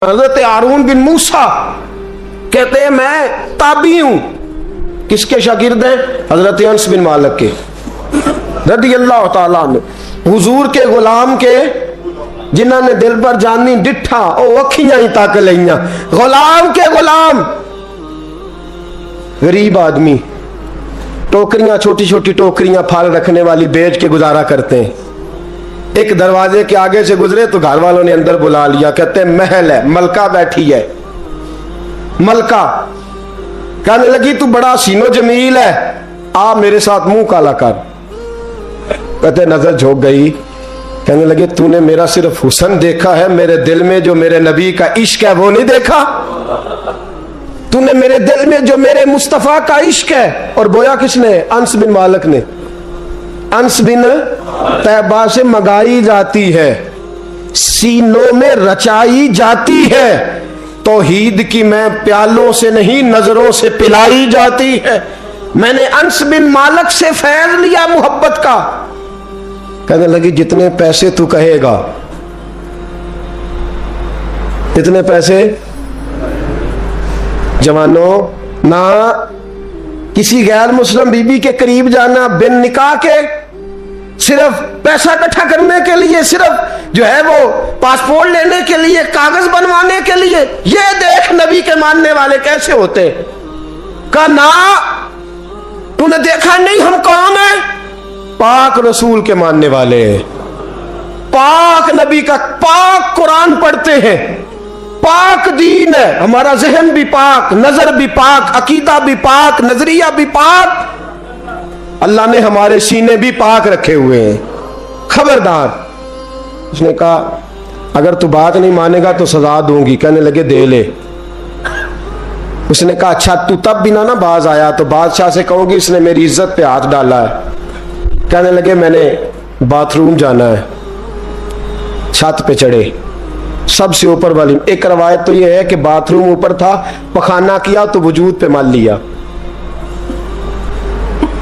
हजरत हारून बिन मूसा कहते हैं मैं ताबी हूं। किसके शागिर्द हैं? हजरत अनस बिन मालिक के रदियल्लाहु ताला अन्हु। हुजूर के गुलाम के जिन्होंने दिल पर जानी डिठा ओ अखियां ही तक लिया। गुलाम के गुलाम, गरीब आदमी, टोकरियां, छोटी छोटी टोकरियां फल रखने वाली बेच के गुजारा करते हैं। एक दरवाजे के आगे से गुजरे तो घर वालों ने अंदर बुला लिया। कहते हैं महल है, मलका बैठी है। मलका कहने लगी तू बड़ा सीनो जमील है, आ मेरे साथ मुंह काला कर। कहते नजर झोंक गई। कहने लगे तूने मेरा सिर्फ हुस्न देखा है, मेरे दिल में जो मेरे नबी का इश्क है वो नहीं देखा। तूने मेरे दिल में जो मेरे मुस्तफा का इश्क है। और बोया किसने? अनस बिन मालिक ने। अनस बिन तैबा से मंगाई जाती है, सीनों में रचाई जाती है। तौहीद की मैं प्यालों से नहीं नजरों से पिलाई जाती है। मैंने अनस बिन मालिक से फैज लिया मोहब्बत का। कहने लगी जितने पैसे तू कहेगा, इतने पैसे। जवानों, ना किसी गैर मुस्लिम बीबी के करीब जाना बिन निकाह के, सिर्फ पैसा इकट्ठा करने के लिए, सिर्फ जो है वो पासपोर्ट लेने के लिए, कागज बनवाने के लिए। ये देख नबी के मानने वाले कैसे होते। का ना तूने देखा नहीं हम कौन है? पाक रसूल के मानने वाले, पाक नबी का पाक कुरान पढ़ते हैं, पाक दीन है हमारा, जहन भी पाक, नजर भी पाक, अकीदा भी पाक, नजरिया भी पाक। अल्लाह ने हमारे सीने भी पाक रखे हुए हैं। खबरदार। उसने कहा अगर तू बात नहीं मानेगा तो सजा दूंगी। कहने लगे दे ले। उसने कहा अच्छा तू तब भी ना बाज आया तो बादशाह से कहूंगी इसने मेरी इज्जत पे हाथ डाला है। कहने लगे मैंने बाथरूम जाना है। छत पे चढ़े, सबसे ऊपर वाली। एक रवायत तो यह है कि बाथरूम ऊपर था, पखाना किया तो वजूद पे मल लिया,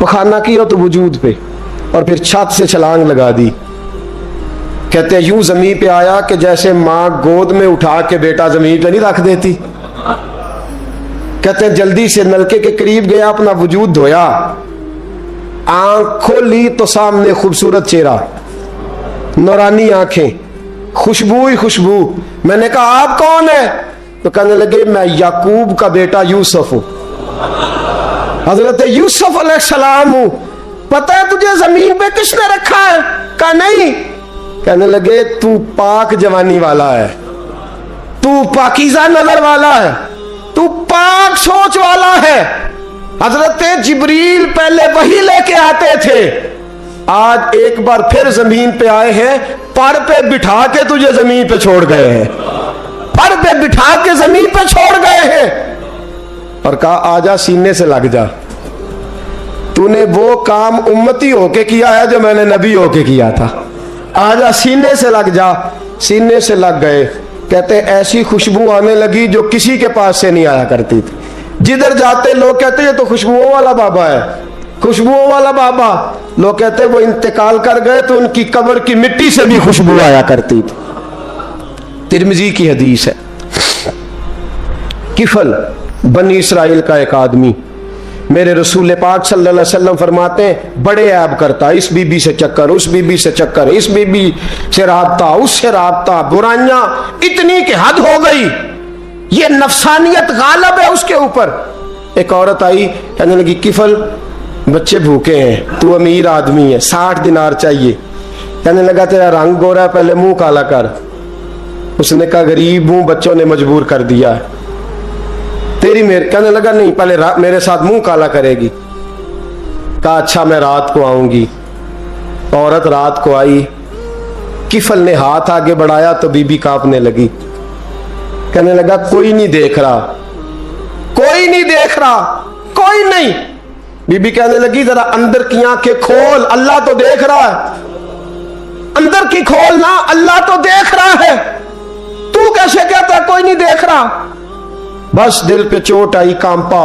पखाना किया तो वजूद पे, और फिर छत से छलांग लगा दी। कहते हैं यूं जमीन पे आया कि जैसे मां गोद में उठा के बेटा जमीन पे नहीं रख देती। कहते हैं जल्दी से नलके के करीब गया, अपना वजूद धोया, आंख खोली तो सामने खूबसूरत चेहरा, नौरानी आंखें, खुशबू ही खुशबू। मैंने कहा आप कौन है? तो कहने लगे मैं याकूब का बेटा यूसुफ हूं, हजरत यूसुफ अलैहिस्सलाम हूं। पता है तुझे जमीन पे किसने रखा है? कहा नहीं। कहने लगे तू पाक जवानी वाला है, तू पाकीज़ा नजर वाला है, तू पाक सोच वाला है। हजरत जिब्रील पहले वही लेके आते थे, आज एक बार फिर जमीन पे आए हैं, पर पे बिठा के तुझे जमीन पे छोड़ गए हैं, पर पे बिठा के जमीन पे छोड़ गए हैं। और कहा आजा सीने से लग जा, तूने वो काम उम्मती होके किया है जो मैंने नबी होके किया था। आजा सीने से लग जा। सीने से लग गए। कहते ऐसी खुशबू आने लगी जो किसी के पास से नहीं आया करती थी। जिधर जाते लोग कहते ये तो खुशबुओं वाला बाबा है, खुशबुओं वाला बाबा। लोग कहते वो इंतकाल कर गए तो उनकी कब्र की मिट्टी से भी खुशबू आया करती थी। तिरमिजी की हदीस है। किफल बनी इसराइल का एक आदमी, मेरे रसूल पाक सल्लल्लाहु अलैहि वसल्लम फरमाते हैं बड़े ऐब करता, इस बीबी से चक्कर, उस बीबी से चक्कर, इस बीबी से राबता, उससे राबता, बुराइयां इतनी कि हद हो गई। ये नफसानियत गालब है उसके ऊपर। एक औरत आई, कहने लगी किफल बच्चे भूखे हैं, तू अमीर आदमी है, 60 दिनार चाहिए। कहने लगा तेरा रंग गोरा है, पहले मुंह काला कर। उसने कहा गरीब हूं, बच्चों ने मजबूर कर दिया है, तेरी मेरे। कहने लगा नहीं, पहले मेरे साथ मुंह काला करेगी। कहा अच्छा मैं रात को आऊंगी। औरत रात को आई। किफल ने हाथ आगे बढ़ाया तो बीबी कांपने लगी। कहने लगा कोई नहीं देख रहा, कोई नहीं देख रहा, कोई नहीं। बीबी कहने लगी जरा अंदर की आंखें खोल, अल्लाह तो देख रहा है। अंदर की खोल ना, अल्लाह तो देख रहा है, तू कैसे कहता कोई नहीं देख रहा? बस दिल पे चोट आई, कांपा।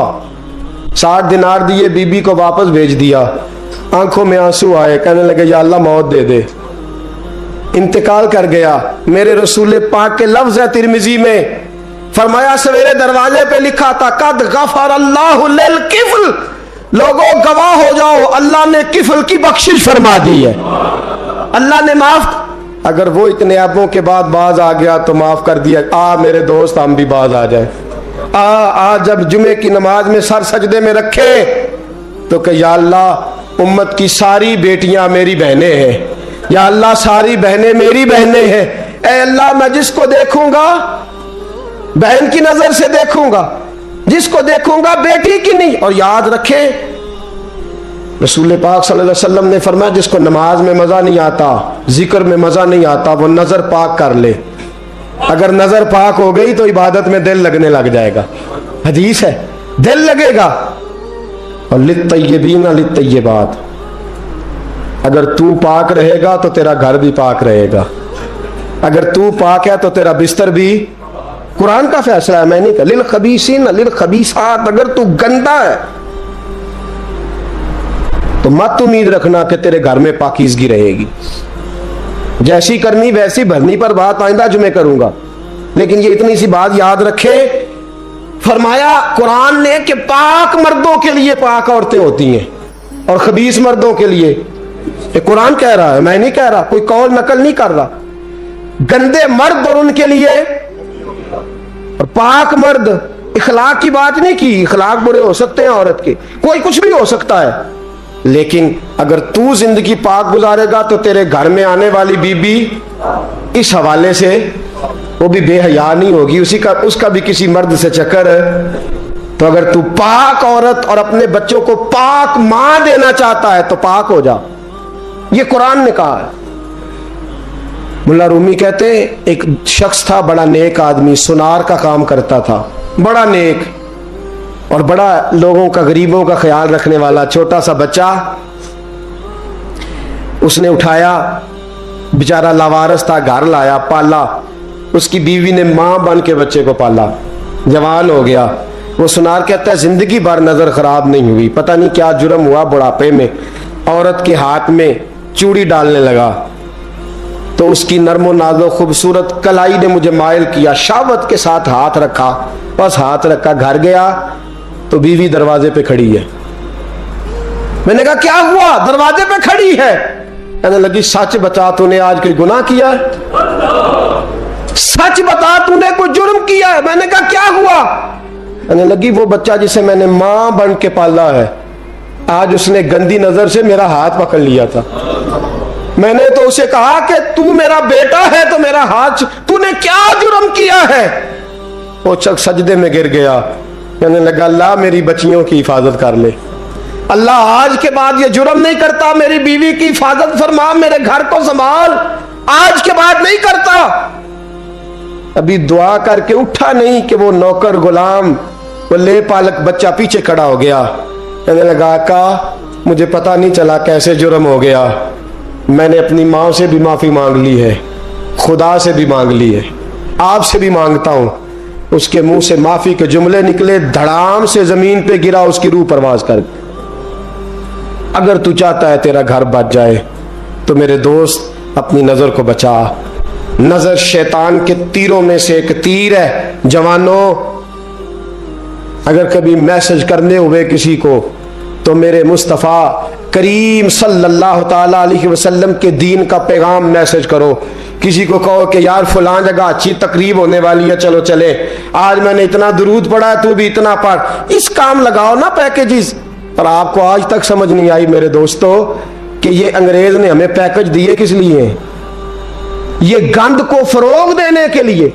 60 दिनार दिए, बीबी को वापस भेज दिया। आंखों में आंसू आए। कहने लगे या अल्लाह मौत दे दे। इंतकाल कर गया। मेरे रसूल पाक के लफ्ज है तिरमिजी में, फरमाया सवेरे दरवाजे पे लिखा था कद गफर अल्लाहु लिल किफल, लोगों गवाह हो जाओ अल्लाह ने किफल की बख्शिश फरमा दी है, अल्लाह ने माफ। अगर वो इतने ऐबों के बाद बाज आ गया तो माफ कर दिया। आ मेरे दोस्त हम भी बाज आ जाए। आ जब जुमे की नमाज में सर सजदे में रखे तो कह या अल्लाह उम्मत की सारी बेटियां मेरी बहनें हैं, या अल्लाह सारी बहनें मेरी बहनें हैं। ऐ अल्लाह मैं जिसको देखूंगा बहन की नजर से देखूंगा, जिसको देखूंगा बेटी की नहीं। और याद रखे रसूल पाक सल्लल्लाहु अलैहि वसल्लम ने फरमाया जिसको नमाज में मजा नहीं आता, जिक्र में मजा नहीं आता, वो नजर पाक कर ले। अगर नजर पाक हो गई तो इबादत में दिल लगने लग जाएगा। हदीस है, दिल लगेगा। और लित्तय्यबीन लित्तय्यबात, अगर तू पाक रहेगा तो तेरा घर भी पाक रहेगा, अगर तू पाक है तो तेरा बिस्तर भी। कुरान का फैसला है, मैं नहीं कहा। लिल खबीसीन लिल खबीसात, अगर तू गंदा है तो मत उम्मीद रखना कि तेरे घर में पाकीज़गी रहेगी। जैसी करनी वैसी भरनी पर बात आइंदा जुमे करूंगा, लेकिन ये इतनी सी बात याद रखे। फरमाया कुरान ने कि पाक मर्दों के लिए पाक औरतें होती हैं और खबीस मर्दों के लिए। ये कुरान कह रहा है, मैं नहीं कह रहा, कोई कौल नकल नहीं कर रहा। गंदे मर्द और उनके लिए और पाक मर्द। इखलाक की बात नहीं की, इखलाक बुरे हो सकते हैं औरत के, कोई कुछ भी हो सकता है, लेकिन अगर तू जिंदगी पाक गुजारेगा तो तेरे घर में आने वाली बीबी इस हवाले से वो भी बेहया नहीं होगी, उसका भी किसी मर्द से चक्कर है। तो अगर तू पाक औरत और अपने बच्चों को पाक मां देना चाहता है तो पाक हो जा, ये कुरान ने कहा है। मुल्ला रूमी कहते एक शख्स था, बड़ा नेक आदमी, सुनार का काम करता था, बड़ा नेक और बड़ा लोगों का, गरीबों का ख्याल रखने वाला। छोटा सा बच्चा उसने उठाया, बेचारा लावारस था, घर लाया, पाला। उसकी बीवी ने मां बन के बच्चे को पाला, जवान हो गया। वो सुनार कहता है जिंदगी भर नजर खराब नहीं हुई, पता नहीं क्या जुर्म हुआ, बुढ़ापे में औरत के हाथ में चूड़ी डालने लगा तो उसकी नर्मो नाजो खूबसूरत कलाई ने मुझे मायल किया, शावत के साथ हाथ रखा, बस हाथ रखा, घर गया तो बीवी दरवाजे पे खड़ी है। मैंने कहा क्या हुआ, दरवाजे पे खड़ी है? कहने लगी सच बता, तूने आज कोई गुनाह किया है? सच बता, तूने कोई जुर्म किया है? मैंने कहा क्या हुआ? कहने लगी वो बच्चा जिसे मैंने मां बन के पाला है, आज उसने गंदी नजर से मेरा हाथ पकड़ लिया था। मैंने तो उसे कहा कि तू मेरा बेटा है तो मेरा हाथ, तूने क्या जुर्म किया है? वो चक सजदे में गिर गया, कहने लगा अल्लाह मेरी बच्चियों की हिफाजत कर ले, अल्लाह आज के बाद ये जुर्म नहीं करता, मेरी बीवी की हिफाजत फरमा, मेरे घर को संभाल, आज के बाद नहीं करता। अभी दुआ करके उठा नहीं कि वो नौकर गुलाम, वो ले पालक बच्चा पीछे खड़ा हो गया। कहने लगा आका मुझे पता नहीं चला कैसे जुर्म हो गया, मैंने अपनी माँ से भी माफी मांग ली है, खुदा से भी मांग ली है, आपसे भी मांगता हूं। उसके मुंह से माफी के जुमले निकले, धड़ाम से जमीन पे गिरा, उसकी रूह परवाज कर। अगर तू चाहता है तेरा घर बच जाए तो मेरे दोस्त अपनी नजर को बचा। नजर शैतान के तीरों में से एक तीर है। जवानों अगर कभी मैसेज करने हुए किसी को तो मेरे मुस्तफ़ा करीम सल्लल्लाहु ताला अलैहि वसल्लम के दीन का पैगाम मैसेज करो। किसी को कहो कि यार फलां जगह अच्छी तकरीब होने वाली है, चलो चले, आज मैंने इतना दुरूद पढ़ा है, तू भी इतना पढ़, इस काम लगाओ ना पैकेजेस। पर आपको आज तक समझ नहीं आई मेरे दोस्तों कि ये अंग्रेज ने हमें पैकेज दिए किस लिए? ये गंद को फरोग देने के लिए,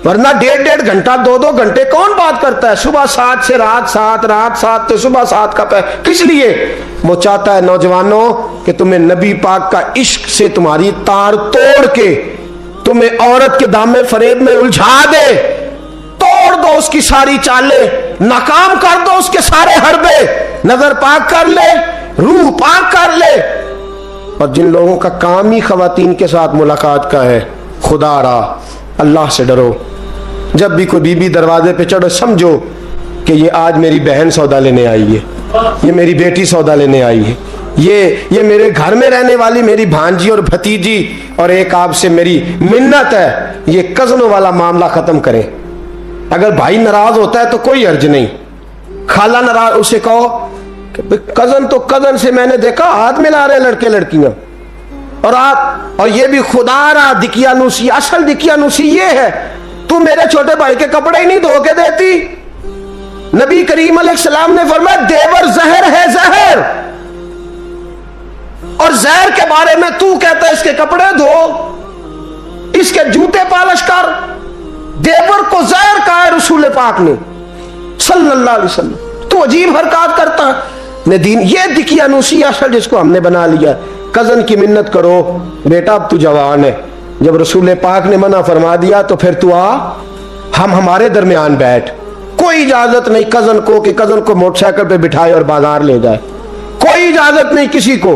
वरना 1.5 घंटा 2-2 घंटे कौन बात करता है? सुबह 7 से रात 7, रात 7 से सुबह 7 का किस लिए? वो चाहता है नौजवानों कि तुम्हें नबी पाक का इश्क से तुम्हारी तार तोड़ के तुम्हें औरत के दामे फरेब में उलझा दे, तोड़ दो उसकी सारी चालें, नाकाम कर दो उसके सारे हरबे, नजर पाक कर ले, रूह पाक कर ले। और जिन लोगों का काम ही खवातीन के साथ मुलाकात का है, खुदा रा अल्लाह से डरो। जब भी कोई बीबी दरवाजे पे चढ़ो समझो कि ये आज मेरी बहन सौदा लेने आई है, ये मेरी बेटी सौदा लेने आई है, ये मेरे घर में रहने वाली मेरी भांजी और भतीजी, और एक आपसे मेरी मिन्नत है, ये कज़नों वाला मामला खत्म करें। अगर भाई नाराज होता है तो कोई अर्ज नहीं, खाला नाराज, उसे कहो कजन तो कजन से मैंने देखा हाथ मिला रहे लड़के लड़कियां, और ये भी खुदा रहा दिकियानुसी, असल दिकियानुसी ये है तू मेरे छोटे भाई के कपड़े ही नहीं धो के देती। नबी करीम अलैहिस्सलाम ने फरमाया देवर जहर है, जहर, और जहर के बारे में तू कहता है इसके कपड़े धो, इसके जूते पालिश कर। देवर को जहर कहा है रसूल पाक ने सल्लल्लाहु अलैहि वसल्लम। तू अजीब हरकत करता है दीन, ये दिकियानुसी असल जिसको हमने बना लिया। कजन की मिन्नत करो, बेटा अब तू जवान है, जब रसूल पाक ने मना फरमा दिया तो फिर तू आ, हम हमारे दरमियान बैठ। कोई इजाजत नहीं कजन को कि कजन को मोटरसाइकिल पे बिठाए और बाजार ले जाए, कोई इजाजत नहीं किसी को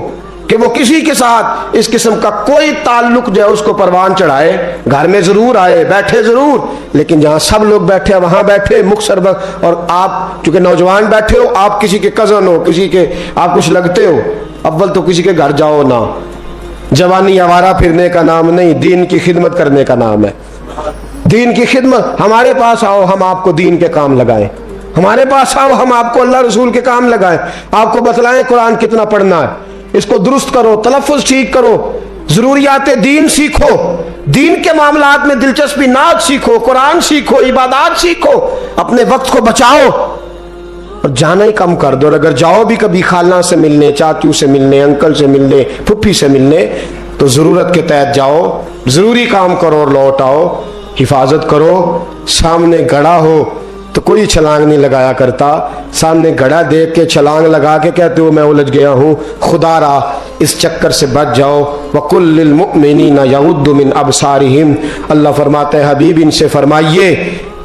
कि वो किसी के साथ इस किस्म का कोई ताल्लुक जो है उसको परवान चढ़ाए। घर में जरूर आए, बैठे जरूर, लेकिन जहां सब लोग बैठे वहां बैठे मुख्तसर वक्त। और आप चूंकि नौजवान बैठे हो, आप किसी के कजन हो, किसी के आप कुछ लगते हो, अव्वल तो किसी के घर जाओ ना। जवानी आवारा फिरने का नाम नहीं, दीन की खिदमत करने का नाम है। दीन की खिदमत, हमारे पास आओ, हम आपको दीन के काम लगाएं। हमारे पास आओ, हम आपको अल्लाह रसूल के काम लगाएं, आपको बतलाएं कुरान कितना पढ़ना है, इसको दुरुस्त करो, तलफ़ुज़ ठीक करो, जरूरियात दीन सीखो, दीन के मामलात में दिलचस्पी, नात सीखो, कुरान सीखो, इबादत सीखो, अपने वक्त को बचाओ और जाना ही कम कर दो। और अगर जाओ भी कभी खाला से मिलने, चाचू से मिलने, अंकल से मिलने, फुफ्फी से मिलने, तो जरूरत के तहत जाओ, जरूरी काम करो और लौट आओ। हिफाजत करो, सामने गड़ा हो तो कोई छलांग नहीं लगाया करता, सामने गड़ा देख के छलांग लगा के कहते हो मैं उलझ गया हूँ, खुदा रहा, इस चक्कर से बच जाओ। वकुल्लिल मुमिनीना यगुद्दू मिन अबसारिहिम, अल्लाह फरमाते हैं हबीब इनसे फरमाइए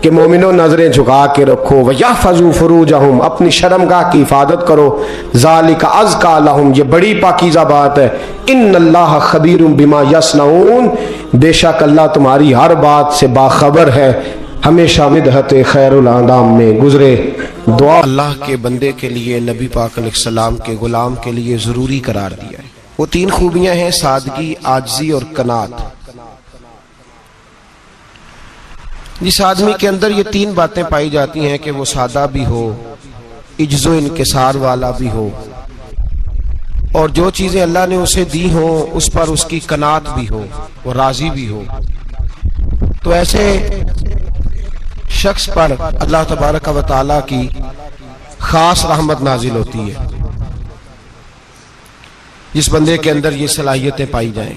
कि मोमिनो नजरें झुका के रखो, वयहफज़ू फुरूजहुम, अपनी शर्मगाह की हिफाजत करो, ज़ालिका अज़का लहुम, ये बड़ी पाकीज़ा बात है। इन्नल्लाह खबीरुम बिमा यस्नऊन, बेशक अल्लाह तुम्हारी हर बात से बाखबर है। हमेशा मिदहत खैरुल आदाम में गुजरे दुआ अल्लाह के बंदे के लिए, नबी पाक अलैहिस्सलाम के गुलाम के लिए ज़रूरी करार दिया है। वो तीन खूबियां हैं, सादगी, आजिज़ी और कनात। जिस आदमी के अंदर ये तीन बातें पाई जाती हैं कि वो सादा भी हो, इज्जो इनकिसार वाला भी हो, और जो चीजें अल्लाह ने उसे दी हो उस पर उसकी कनात भी हो, वो राजी भी हो, तो ऐसे शख्स पर अल्लाह तबारक व तआला की खास रहमत नाजिल होती है। जिस बंदे के अंदर ये सलाहियतें पाई जाएं।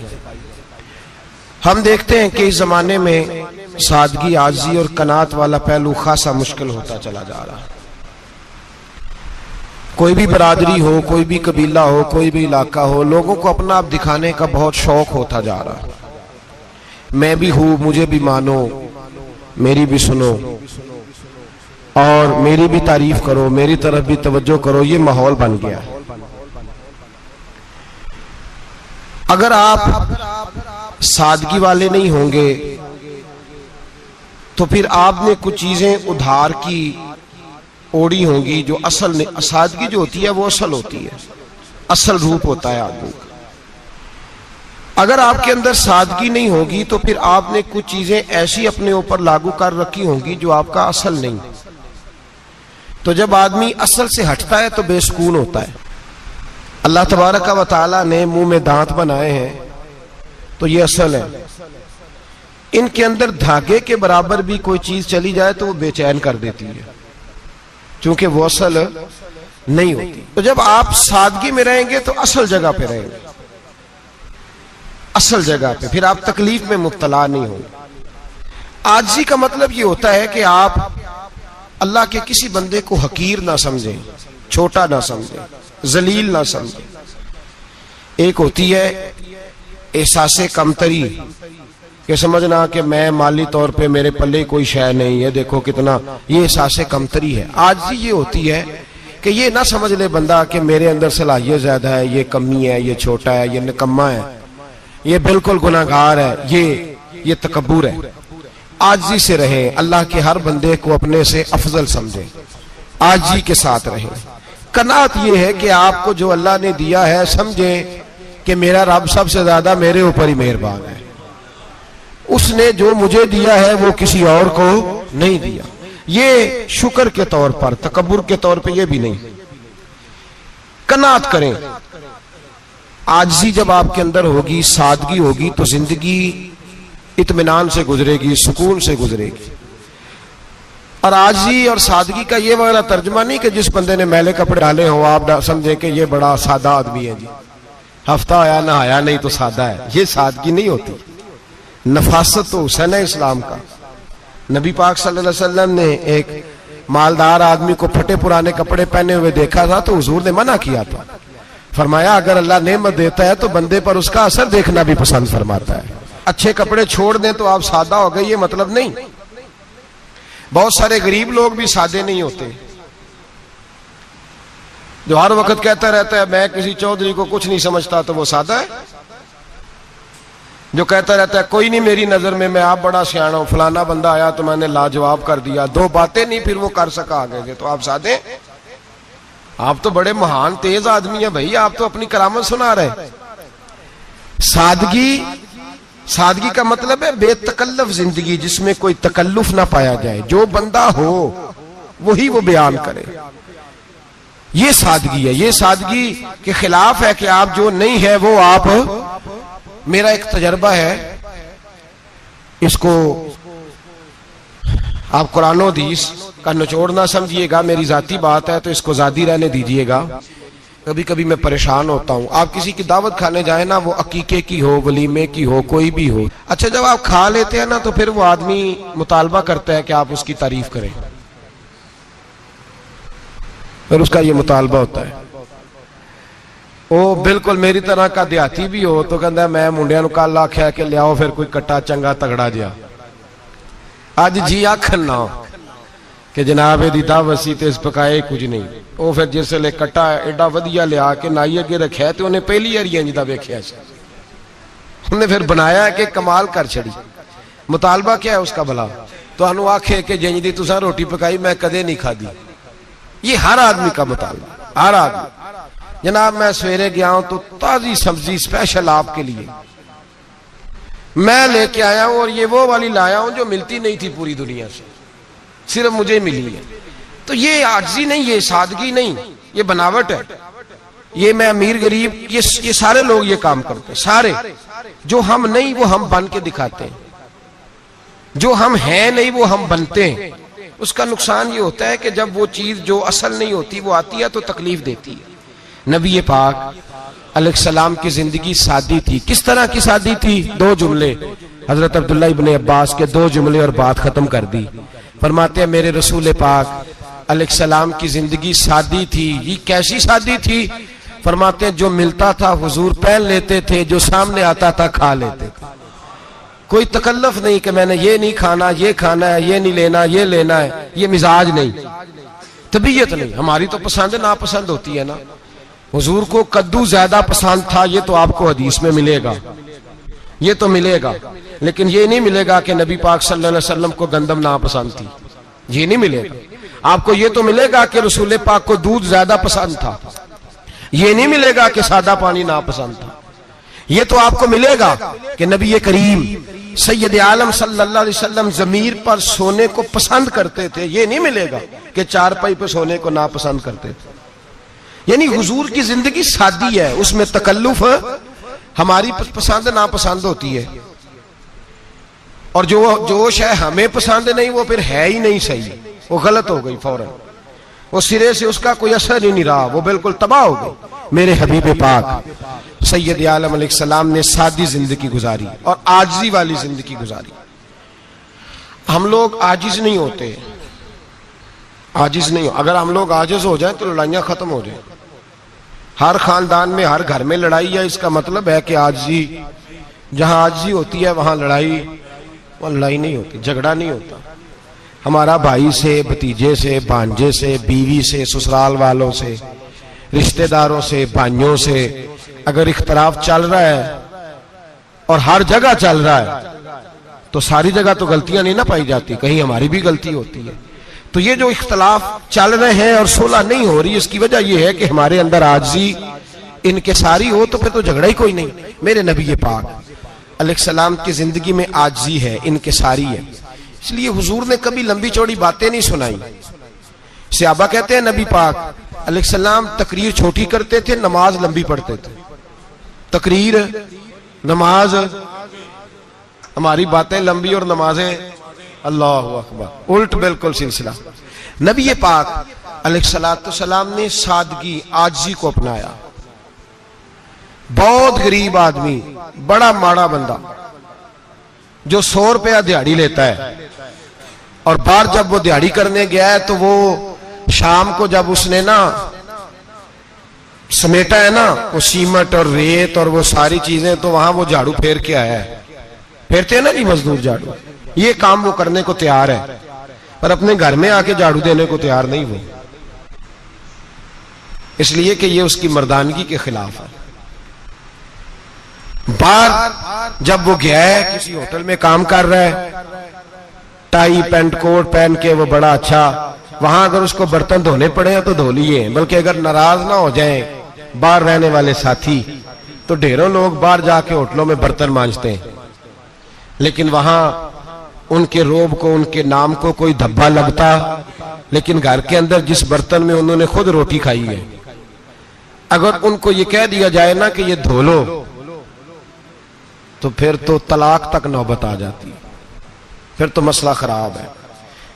हम देखते हैं कि इस जमाने में सादगी, आजी और कनात वाला पहलू खासा मुश्किल होता चला जा रहा है। कोई भी बरादरी हो, कोई भी कबीला हो, कोई भी इलाका हो, लोगों को अपना आप दिखाने का बहुत शौक होता जा रहा है। मैं भी हूं, मुझे भी मानो, मेरी भी सुनो और मेरी भी तारीफ करो, मेरी तरफ भी तवज्जो करो, ये माहौल बन गया है। अगर आप सादगी वाले नहीं होंगे तो फिर आपने कुछ चीजें उधार की ओढ़ी होंगी जो असल ने, सादगी जो होती है वो असल होती है, असल रूप होता है आदमी का। अगर आपके अंदर सादगी नहीं होगी तो फिर आपने कुछ चीजें ऐसी अपने ऊपर लागू कर रखी होंगी जो आपका असल नहीं। तो जब आदमी असल से हटता है तो बेसुकून होता है। अल्लाह तबारक व तआला ने मुंह में दांत बनाए हैं तो ये असल है। इनके अंदर धागे के बराबर भी कोई चीज चली जाए तो वो बेचैन कर देती है, क्योंकि वो असल नहीं होती। तो जब आप सादगी में रहेंगे तो असल जगह पे रहेंगे, असल जगह पे, फिर आप तकलीफ में मुब्तला नहीं होंगे। आजिज़ी का मतलब ये होता है कि आप अल्लाह के किसी बंदे को हकीर ना समझें, छोटा ना समझें, जलील ना समझें। एक होती है एहसासे कमतरी, कि समझना कि मैं माली तौर पे मेरे पल्ले कोई शय नहीं है, देखो कितना, ये एहसासे कमतरी है। आजिज़ी ये होती है कि ये ना समझ ले बंदा कि मेरे अंदर सलाहियत ज्यादा है, ये कमी है, ये छोटा है, ये निकम्मा है, ये बिल्कुल गुनाहगार है, ये तकब्बुर है। आजिज़ी से रहे, अल्लाह के हर बंदे को अपने से अफजल समझे, आजिज़ी के साथ रहे। कनात ये है कि आपको जो अल्लाह ने दिया है समझे कि मेरा रब सबसे ज्यादा मेरे ऊपर ही मेहरबान है, उसने जो मुझे दिया है वो किसी और को नहीं दिया। ये शुक्र के तौर पर, तकब्बुर के तौर पे ये भी नहीं। कनात करें। आजिज़ी जब आपके अंदर होगी, सादगी होगी, तो जिंदगी इत्मीनान से गुजरेगी, सुकून से गुजरेगी। और आजिज़ी और सादगी का ये वाला तर्जुमा नहीं कि जिस बंदे ने मैले कपड़े डाले हो आप समझे कि ये बड़ा सादा आदमी है जी, हफ्ता आया नहाया नहीं तो सादा है। ये सादगी नहीं होती। नफासत तो हुसैन है इस्लाम का। नबी पाक सल्लल्लाहु अलैहि वसल्लम ने एक मालदार आदमी को फटे पुराने कपड़े पहने हुए देखा था तो हुजूर ने मना किया था। फरमाया अगर अल्लाह नेमत देता है तो बंदे पर उसका असर देखना भी पसंद फरमाता है। अच्छे कपड़े छोड़ दें तो आप सादा हो गए, ये मतलब नहीं। बहुत सारे गरीब लोग भी सादे नहीं होते, जो हर वक्त कहता रहता है मैं किसी चौधरी को कुछ नहीं समझता, तो वो सादा है। जो कहता रहता है कोई नहीं मेरी नजर में, मैं आप बड़ा सियाना हूं, फलाना बंदा आया तो मैंने लाजवाब कर दिया, दो बातें नहीं फिर वो कर सका आगे से, तो आप सादे। आप तो बड़े महान तेज आदमी है भाई, आप तो अपनी करामत सुना रहे। सादगी का मतलब है बेतकल्लफ जिंदगी, जिसमें कोई तकल्लुफ ना पाया जाए। जो बंदा हो वही वो बयान करे, ये सादगी है। ये सादगी के खिलाफ है कि आप जो नहीं है वो आप। मेरा एक तजर्बा है, इसको आप कुरान और हदीस का निचोड़ ना समझिएगा, मेरी जाती बात है तो इसको जादी रहने दीजिएगा। कभी कभी मैं परेशान होता हूं। आप किसी की दावत खाने जाए ना, वो अकीके की हो, वलीमे की हो, कोई भी हो, अच्छा जब आप खा लेते हैं ना तो फिर वो आदमी मुतालबा करता है कि आप उसकी तारीफ करें, फिर उसका ये मुतालबा होता है। वो बिल्कुल मेरी तरह का देहाती भी हो तो कहता है मैं मुंडिया कल आख्या कि लियाओ फिर कोई कट्टा चंगा तगड़ा जिहा, अज जी आखन ना कि जनाब एदी दावत सी ते इस पकाए कुछ नहीं। वो फिर जिसले कट्टा एडा वधिया लिया के नाई अगे रखा तो उन्हें पहली बारी इंज दा वेख्या सी, उन्हें फिर बनाया कि कमाल कर छड़ी। मुतालबा क्या है उसका भला? तो आखे कि जिंज दी तुसां रोटी पकाई मैं कदे नहीं खादी। ये हर आदमी का मुतालबा, हर आदमी। जनाब मैं सवेरे गया हूं तो ताजी सब्जी स्पेशल आपके लिए मैं लेके आया हूं, और ये वो वाली लाया हूं जो मिलती नहीं थी पूरी दुनिया से, सिर्फ मुझे मिली है। तो ये आजिज़ी नहीं, ये सादगी नहीं, ये बनावट है। ये मैं अमीर गरीब, ये सारे लोग ये काम करते हैं, सारे। जो हम नहीं वो हम बन के दिखाते हैं, जो हम हैं नहीं वो हम बनते हैं। उसका नुकसान ये होता है कि जब वो चीज जो असल नहीं होती वो आती है तो तकलीफ देती है। नबी पाक अलैहिस्सलाम की जिंदगी सादी थी। किस तरह की सादी थी? दो जुमले, हजरत अब्दुल्लाह इब्ने अब्बास के दो जुमले और बात खत्म कर दी। फरमाते हैं मेरे रसूल पाक अलैहिस्सलाम की जिंदगी सादी थी। ये कैसी सादी थी? फरमाते हैं जो मिलता था हुजूर पहन लेते थे, जो सामने आता था खा लेते थे। कोई तकल्लुफ नहीं कि मैंने ये नहीं खाना, ये खाना है, ये नहीं लेना, ये लेना है। ये मिजाज नहीं, तबीयत नहीं। हमारी तो पसंद नापसंद होती है ना। हुजूर को कद्दू ज्यादा पसंद था, ये तो आपको हदीस में मिलेगा, ये तो मिलेगा। लेकिन ये नहीं मिलेगा कि नबी पाक सल्लल्लाहु अलैहि वसल्लम को गंदम नापसंद थी, ये नहीं मिलेगा। आपको ये तो मिलेगा कि रसूल पाक को दूध ज्यादा पसंद था, ये नहीं मिलेगा कि सादा पानी नापसंद था। ये तो आपको मिलेगा कि नबी करीम सैयद आलम सल्लल्लाहु अलैहि वसल्लम जमीर पर सोने को पसंद करते थे। ये नहीं मिलेगा कि चारपाई पर सोने को नापसंद करते थे। यानी हुजूर की जिंदगी सादी है, उसमें तकल्लुफ हमारी पसंद नापसंद होती है, और जो जोश है हमें पसंद नहीं वो फिर है ही नहीं सही, वो गलत हो गई फौरन, वो सिरे से उसका कोई असर ही नहीं रहा, वो बिल्कुल तबाह हो गई। मेरे हबीब पाक सैयद आलम अलैहिस्सलाम ने सादी जिंदगी गुजारी और आजिज़ी वाली जिंदगी गुजारी। हम लोग आजिज नहीं होते, आजिज नहीं हो। अगर हम लोग आजिज हो जाए तो लड़ाइयां खत्म हो जाए। हर खानदान में हर घर में लड़ाई है, इसका मतलब है कि आजिज़ी, जहां आजिज़ी होती है वहां लड़ाई नहीं होती, झगड़ा नहीं होता। हमारा भाई से, भतीजे से, भांजे से, बीवी से, ससुराल वालों से, रिश्तेदारों से, भाइयों से अगर इख्तलाफ चल रहा है और हर जगह चल रहा है तो सारी जगह तो गलतियां नहीं ना पाई जाती, कहीं हमारी भी गलती होती है। तो ये जो इख्तलाफ चल रहे हैं और सुलह नहीं हो रही, इसकी वजह यह है कि हमारे अंदर आजिज़ी इनकिसारी हो, तो फिर तो झगड़ा ही कोई नहीं। मेरे नबी पाक अलैहिस्सलाम की जिंदगी में आजिज़ी है, इनकिसारी है। इसलिए हुजूर ने कभी लंबी चौड़ी बातें नहीं सुनाई। सहाबा कहते हैं नबी पाक अलैहिस्सलाम तकरीर छोटी करते थे, नमाज लंबी पढ़ते थे। तकरीर, नमाज, हमारी बातें लंबी और नमाजें अल्लाह अकबर, उल्ट बिल्कुल सिलसिला। नबी पाक अलैहिस्सलाम ने सादगी, आजिज़ी को अपनाया। बहुत गरीब आदमी, बड़ा माड़ा बंदा जो 100 रुपया दिहाड़ी लेता है, और बाहर जब वो दिहाड़ी करने गया है तो वो शाम को जब उसने ना समेटा है ना वो सीमेंट और रेत और वो सारी चीजें, तो वहां वो झाड़ू फेर के आया है। फेरते हैं ना जी मजदूर झाड़ू, ये काम वो करने को तैयार है, पर अपने घर में आके झाड़ू देने को तैयार नहीं वो, इसलिए कि ये उसकी मर्दानगी के खिलाफ है। बाहर जब वो गया है, किसी होटल में काम कर रहा है, टाई पैंट कोट पहन के वो बड़ा अच्छा, वहां अगर उसको बर्तन धोने पड़े हैं तो धो लिए, बल्कि अगर नाराज ना हो जाए बाहर रहने वाले साथी तो ढेरों लोग बाहर जाके होटलों में बर्तन मांजते हैं, लेकिन वहां उनके रोब को, उनके नाम को कोई धब्बा लगता, लेकिन घर के अंदर जिस बर्तन में उन्होंने खुद रोटी खाई है, अगर उनको ये कह दिया जाए ना कि ये धो लो, तो फिर तो तलाक तक नौबत आ जाती, फिर तो मसला खराब है।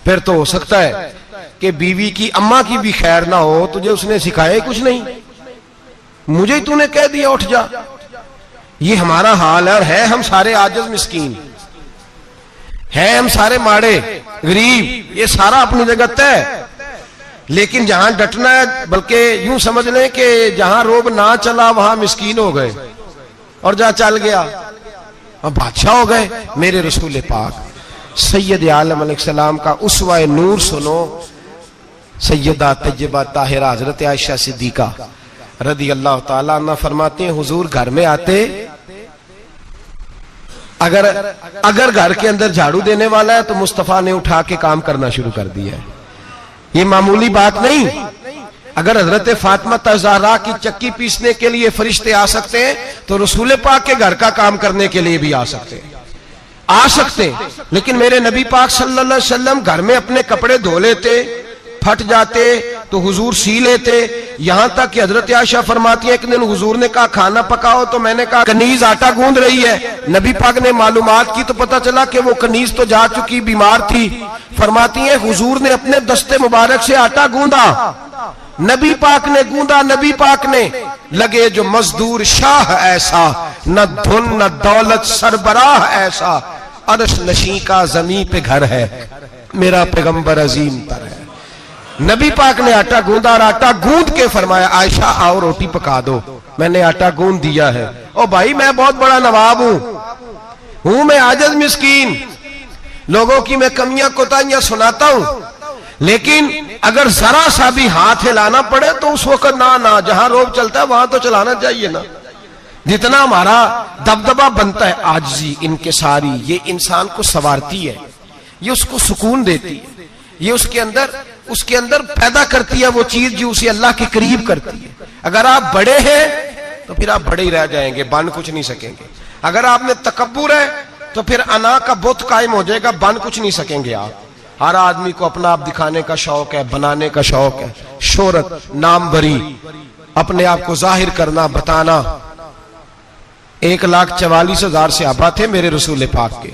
फिर तो हो सकता है कि बीवी की अम्मा की भी खैर ना हो, तुझे उसने सिखाया कुछ नहीं, मुझे ही तूने कह दिया उठ जा। ये हमारा हाल है, और है हम सारे आजिज़ मिस्कीन, है हम सारे माड़े गरीब, ये सारा अपनी जगह तय, लेकिन जहां डटना है, बल्कि यूं समझ लें कि जहां रोब ना चला वहां मिस्कीन हो गए, और जहां चल गया अब बादशाह हो गए। मेरे रसूल पाक सैयद आलम अलैहिस्सलाम का उसवा नूर सुनो, सैयदा तैयबा ताहिरा हजरत आयशा सिद्दीका रदी अल्लाह ताला अन्हा फरमाते हैं, हुजूर घर में आते, अगर घर के अंदर झाड़ू देने वाला है तो मुस्तफा ने उठा के काम करना शुरू कर दिया है। ये मामूली बात नहीं, अगर हजरत फातिमा ज़हरा की चक्की पीसने के लिए फरिश्ते आ सकते हैं तो रसूल पाक के घर का काम करने के लिए भी आ सकते हैं, लेकिन मेरे नबी पाक सल्लल्लाहु अलैहि वसल्लम घर में अपने कपड़े धो लेते, फट जाते तो हुजूर सी लेते। यहां तक कि हजरत आयशा फरमाती है, एक दिन हुजूर ने कहा खाना पकाओ, तो मैंने कहा कनीज आटा गूंद रही है। नबी पाक ने मालूमात की तो पता चला कि वो कनीज तो जा चुकी, बीमार थी। फरमाती है हुजूर ने अपने दस्ते मुबारक से आटा गूंदा, नबी पाक ने गूंदा, नबी पाक ने लगे जो मजदूर शाह ऐसा, न धुन न दौलत सरबराह ऐसा, अर्श नशी का जमी पे घर है, मेरा पैगंबर अजीम तर है। नबी पाक ने आटा गूंदा, और आटा गूंद के फरमाया आयशा आओ रोटी पका दो, मैंने आटा गूंद दिया है। ओ भाई मैं बहुत बड़ा नवाब हूं मैं आजिज़ मिस्कीन, लोगों की मैं कमियां कोताहियां सुनाता हूं, लेकिन अगर जरा सा भी हाथ हिलाना पड़े तो उस वक्त ना जहां रोब चलता है वहां तो चलाना चाहिए ना। जितना हमारा दबदबा बनता है आजिज़ी, इनकिसारी, ये इंसान को संवारती है, ये उसको सुकून देती है, ये उसके अंदर पैदा करती है वो चीज जो उसे अल्लाह के करीब करती है। अगर आप बड़े हैं तो फिर आप बड़े ही रह जाएंगे, बन कुछ नहीं सकेंगे। अगर आप में तकब्बुर है तो फिर अना का बुत कायम हो जाएगा, बन कुछ नहीं सकेंगे आप। हर आदमी को अपना आप दिखाने का शौक है, बनाने का शौक है, शोहरत, नाम बरी, अपने आप को जाहिर करना, बताना। 1,44,000 सहाबा थे मेरे रसूल पाक के,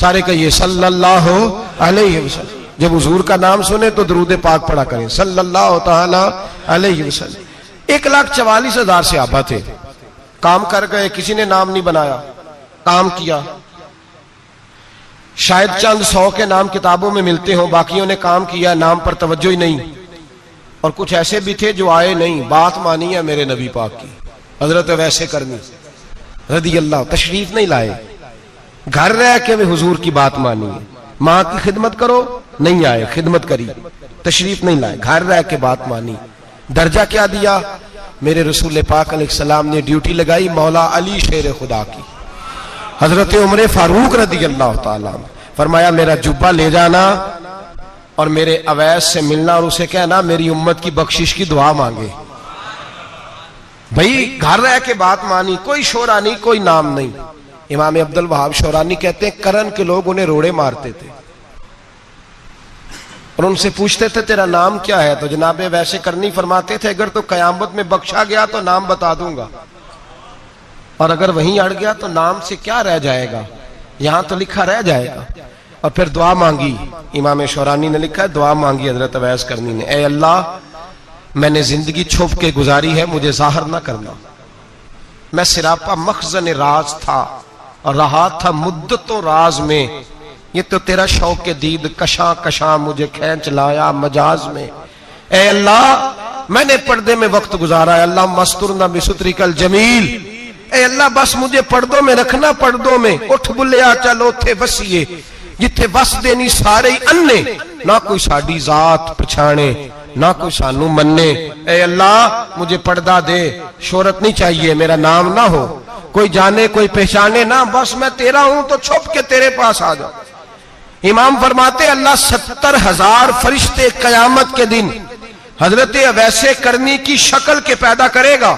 सारे कहिए सल्लल्लाहु अलैहि वसल्लम। जब हुजूर का नाम सुने तो दरूद पाक पढ़ा करें सल्लल्लाहु ताला अलैहि वसल्लम। 1,44,000 सहाबा थे, काम कर गए, किसी ने नाम नहीं बनाया, काम किया। शायद चंद 100 के नाम किताबों में मिलते हो, बाकियों ने काम किया, नाम पर तवज्जो ही नहीं। और कुछ ऐसे भी थे जो आए नहीं, बात मानी है मेरे नबी पाक की, हजरत वैसे करनी रदी अल्लाह, तशरीफ नहीं लाए, घर रह के वे हुजूर की बात मानी है। माँ की खिदमत करो, नहीं आए, खिदमत करी, तशरीफ नहीं लाए, घर रह के बात मानी। दर्जा क्या दिया मेरे रसूल पाक अलैहिस्सलाम ने? ड्यूटी लगाई मौला अली शेर खुदा की, हजरत उमर फारूक रदी अल्लाह ताला। फरमाया मेरा जुब्बा ले जाना और मेरे अवैस से मिलना और उसे कहना मेरी उम्मत की बख्शिश की दुआ मांगे। भाई घर रह के बात मानी, कोई शोरा नहीं, कोई नाम नहीं। इमाम अब्दुल वहाब शौरानी कहते हैं करन के लोग उन्हें रोड़े मारते थे, और उनसे पूछते थे तेरा नाम क्या है, तो जनाब वैसे करनी फरमाते थे अगर तो कयामत में बख्शा गया तो नाम बता दूंगा, और अगर वहीं अड़ गया तो नाम से क्या रह जाएगा, यहां तो लिखा रह जाएगा। और फिर दुआ मांगी, इमाम शौरानी ने लिखा है दुआ मांगी हजरत अवैस करनी ने, ए अल्लाह मैंने जिंदगी छुप के गुजारी है, मुझे जाहिर ना करना, मैं सिरापा मखजन राज था और रहा था मुद्दतों राज में, ये तो तेरा शौक के दीद कशा कशा मुझे खींच लाया मजाज में। ए अल्लाह मैंने पर्दे में वक्त गुजारा है, अल्लाह मस्तुरना बिसुत्रिकल जमील, ए अल्लाह बस मुझे पर्दों में रखना, पर्दों में उठ बुलिया चलो थे वसीए, जिथे बस देनी सारे ही अन्ने, ना कोई साड़ी जात पछाणे ना कोई सानू मन्ने। ए अल्लाह मुझे पर्दा दे, शोहरत नहीं चाहिए, मेरा नाम ना हो, कोई जाने कोई पहचाने ना, बस मैं तेरा हूं तो छुप के तेरे पास आ जाओ। इमाम फरमाते अल्लाह 70,000 फरिश्ते कयामत के दिन हजरत अवैसे करनी की शक्ल के पैदा करेगा